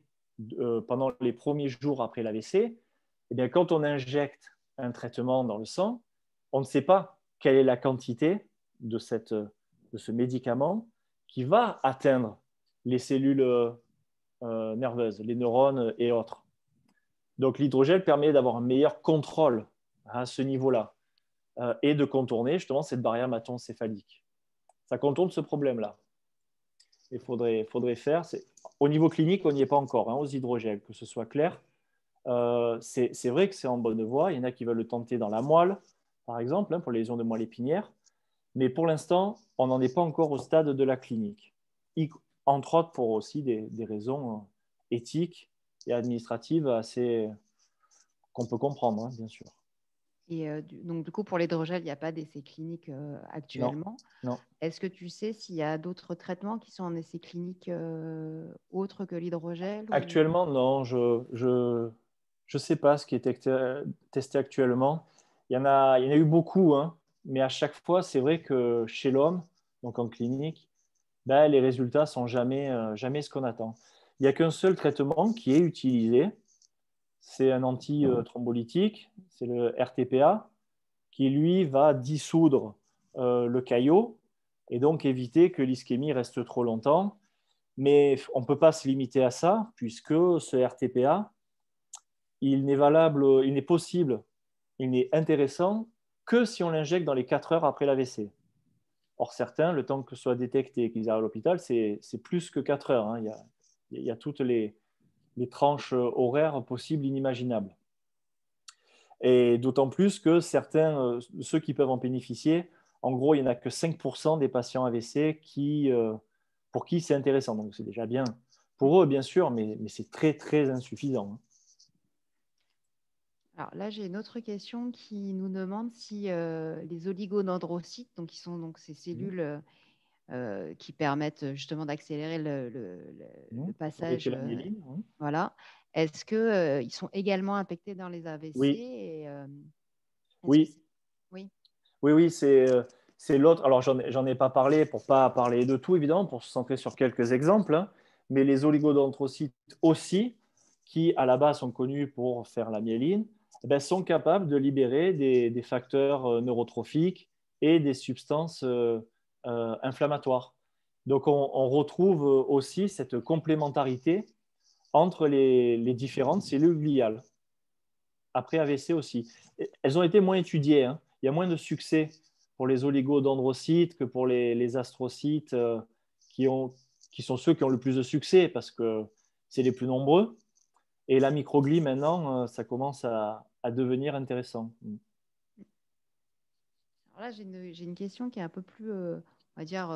pendant les premiers jours après l'AVC, eh bien, quand on injecte un traitement dans le sang, on ne sait pas quelle est la quantité de ce médicament qui va atteindre les cellules nerveuses, les neurones et autres. Donc l'hydrogel permet d'avoir un meilleur contrôle à ce niveau-là et de contourner justement cette barrière hémato-encéphalique. Ça contourne ce problème-là. Il faudrait faire. Au niveau clinique, on n'y est pas encore, aux hydrogels, que ce soit clair. C'est vrai que c'est en bonne voie. Il y en a qui veulent le tenter dans la moelle, par exemple, pour les lésions de moelle épinière. Mais pour l'instant, on n'en est pas encore au stade de la clinique. Entre autres pour aussi des raisons éthiques et administratives assez qu'on peut comprendre, bien sûr. Et donc, du coup, pour l'hydrogel, il n'y a pas d'essai clinique Non, actuellement. non. Est-ce que tu sais s'il y a d'autres traitements qui sont en essai clinique autres que l'hydrogel Actuellement, non. Je sais pas ce qui est testé actuellement. Il y en a eu beaucoup, mais à chaque fois, c'est vrai que chez l'homme, donc en clinique, ben, les résultats sont jamais ce qu'on attend. Il n'y a qu'un seul traitement qui est utilisé, c'est un antithrombolytique, c'est le RTPA, qui lui va dissoudre le caillot et donc éviter que l'ischémie reste trop longtemps. Mais on ne peut pas se limiter à ça, puisque ce RTPA, il n'est valable, il n'est possible, il n'est intéressant que si on l'injecte dans les 4 heures après l'AVC. Or, certains, le temps que ce soit détecté et qu'ils arrivent à l'hôpital, c'est plus que 4 heures. Il y a toutes les tranches horaires possibles, inimaginables. Et d'autant plus que certains, ceux qui peuvent en bénéficier, en gros, il n'y en a que 5% des patients AVC pour qui c'est intéressant. Donc, c'est déjà bien pour eux, bien sûr, mais c'est très, très insuffisant. Alors là, j'ai une autre question qui nous demande si les oligodendrocytes, donc qui sont donc ces cellules qui permettent justement d'accélérer le passage, Fabriquer la myéline. voilà, est-ce que ils sont également impactés dans les AVC Oui, et, oui, oui, oui, c'est l'autre. Alors, j'en ai pas parlé pour pas parler de tout, évidemment, pour se centrer sur quelques exemples, mais les oligodendrocytes aussi, qui à la base sont connus pour faire la myéline, sont capables de libérer des facteurs neurotrophiques et des substances inflammatoires. Donc, on retrouve aussi cette complémentarité entre les différentes cellules gliales. Après AVC aussi. Elles ont été moins étudiées. Il y a moins de succès pour les oligodendrocytes que pour les astrocytes qui sont ceux qui ont le plus de succès parce que c'est les plus nombreux. Et la microglie, maintenant, ça commence à devenir intéressant. alors là, j'ai une question qui est un peu plus, on va dire,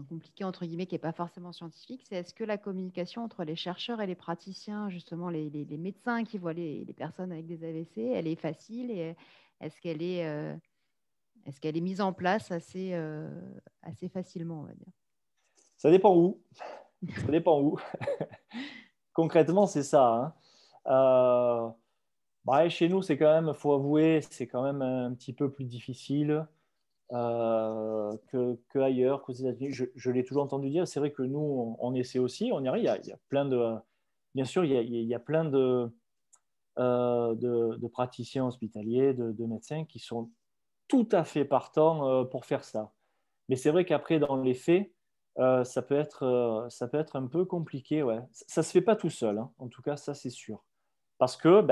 compliquée, entre guillemets, qui n'est pas forcément scientifique. C'est est-ce que la communication entre les chercheurs et les praticiens, justement les médecins qui voient les personnes avec des AVC, elle est facile et est-ce qu'elle est, est-ce qu'elle est mise en place assez facilement, on va dire? Ça dépend où. Ça dépend où. Concrètement, c'est ça. Chez nous, c'est quand même, il faut avouer, c'est quand même un petit peu plus difficile. Que ailleurs, qu'aux États-Unis. Je l'ai toujours entendu dire. C'est vrai que nous, on essaie aussi, on y arrive. Il y a plein de, bien sûr, il y a plein de praticiens hospitaliers, de médecins qui sont tout à fait partants pour faire ça. Mais c'est vrai qu'après, dans les faits, ça peut être un peu compliqué. Ouais. Ça ne se fait pas tout seul, en tout cas, ça c'est sûr. Parce que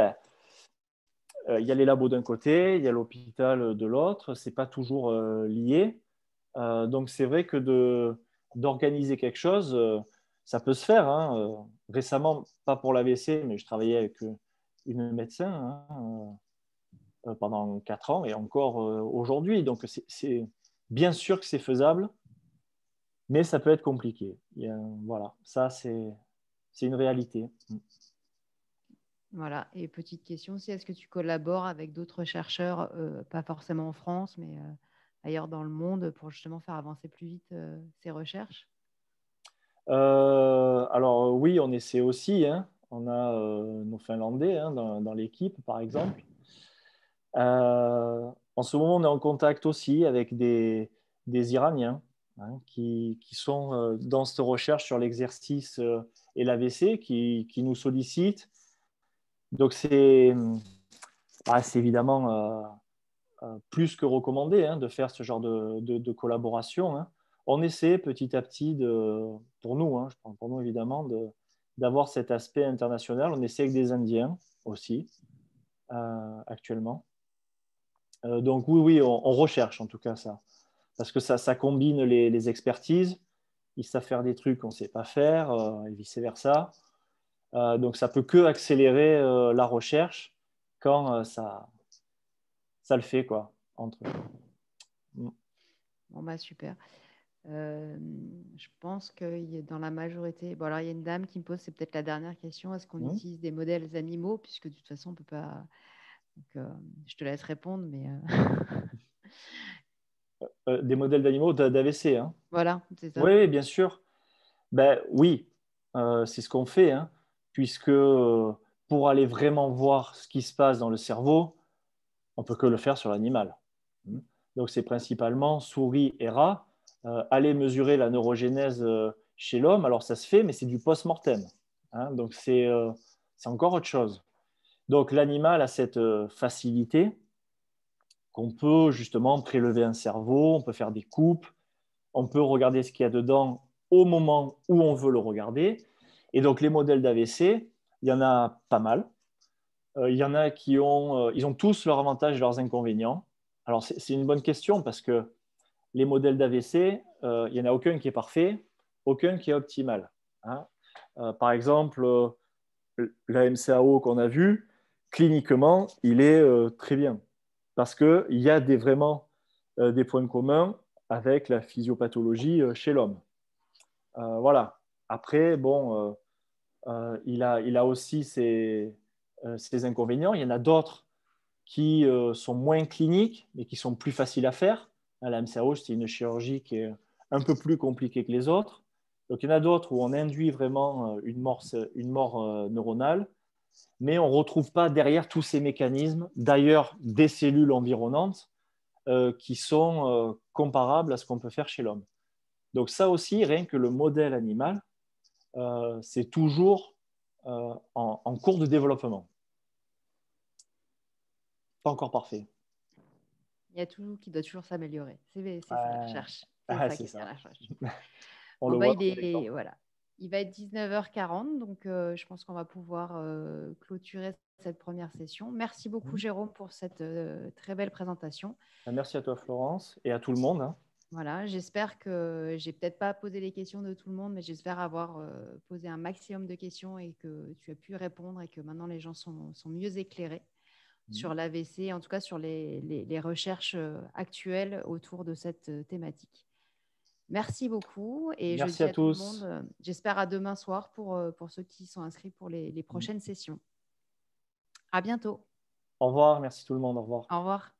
il y a les labos d'un côté, il y a l'hôpital de l'autre, c'est pas toujours lié. Donc c'est vrai que d'organiser quelque chose, ça peut se faire. Récemment, pas pour l'AVC, mais je travaillais avec une médecin pendant 4 ans et encore aujourd'hui. Donc c'est bien sûr que c'est faisable, mais ça peut être compliqué. Voilà, ça c'est une réalité. Voilà. Et petite question aussi, est-ce que tu collabores avec d'autres chercheurs, pas forcément en France, mais ailleurs dans le monde, pour justement faire avancer plus vite ces recherches? Alors oui, on essaie aussi. On a nos Finlandais hein, dans l'équipe, par exemple. En ce moment, on est en contact aussi avec des Iraniens hein, qui sont dans cette recherche sur l'exercice et l'AVC, qui nous sollicitent. Donc, c'est évidemment plus que recommandé hein, de faire ce genre de collaboration. Hein. On essaie petit à petit, pour nous, hein, je parle pour nous évidemment, d'avoir cet aspect international. On essaie avec des Indiens aussi, actuellement. Donc oui, on recherche en tout cas ça. Parce que ça combine les expertises. Ils savent faire des trucs qu'on ne sait pas faire, et vice-versa. Donc ça peut que accélérer la recherche quand ça le fait, quoi, entre eux. Bon, bah, super. Je pense que dans la majorité. Bon, alors il y a une dame qui me pose, c'est peut-être la dernière question. Est-ce qu'on utilise des modèles animaux? Puisque de toute façon, on ne peut pas. Donc, je te laisse répondre, mais. Des modèles d'animaux d'AVC. Hein. Voilà, c'est ça. Oui, bien sûr. Ben, oui, c'est ce qu'on fait, hein, puisque pour aller vraiment voir ce qui se passe dans le cerveau, on peut que le faire sur l'animal. Donc, c'est principalement souris et rats. Aller mesurer la neurogénèse chez l'homme, alors ça se fait, mais c'est du post-mortem. Hein, donc, c'est encore autre chose. Donc, l'animal a cette facilité qu'on peut justement prélever un cerveau, on peut faire des coupes, on peut regarder ce qu'il y a dedans au moment où on veut le regarder. Et donc, les modèles d'AVC, il y en a pas mal. Il y en a qui ils ont tous leurs avantages et leurs inconvénients. Alors, c'est une bonne question parce que les modèles d'AVC, il n'y en a aucun qui est parfait, aucun qui est optimal. Hein. Par exemple, la MCAO qu'on a vu, cliniquement, il est très bien parce qu'il y a vraiment des points communs avec la physiopathologie chez l'homme. Voilà. Après, bon, il a aussi ses inconvénients. Il y en a d'autres qui sont moins cliniques, mais qui sont plus faciles à faire. La MCAO, c'est une chirurgie qui est un peu plus compliquée que les autres. Donc, il y en a d'autres où on induit vraiment une mort neuronale, mais on ne retrouve pas derrière tous ces mécanismes, d'ailleurs des cellules environnantes, qui sont comparables à ce qu'on peut faire chez l'homme. Donc ça aussi, rien que le modèle animal, c'est toujours en cours de développement. Pas encore parfait. Il y a tout qui doit toujours s'améliorer. C'est ça la recherche. C'est ça qui est bien la recherche. On Bon, le bah, voit. voilà. Il va être 19h40, donc je pense qu'on va pouvoir clôturer cette première session. Merci beaucoup, Jérôme, pour cette très belle présentation. Merci à toi, Florence, et à tout le monde. Hein. Voilà, j'espère que j'ai peut-être pas posé les questions de tout le monde, mais j'espère avoir posé un maximum de questions et que tu as pu répondre et que maintenant les gens sont mieux éclairés sur l'AVC, en tout cas sur les recherches actuelles autour de cette thématique. Merci beaucoup et Merci je dis à à tout le tous. monde, j'espère à demain soir pour ceux qui sont inscrits pour les prochaines sessions. À bientôt. Au revoir, merci tout le monde, au revoir. Au revoir.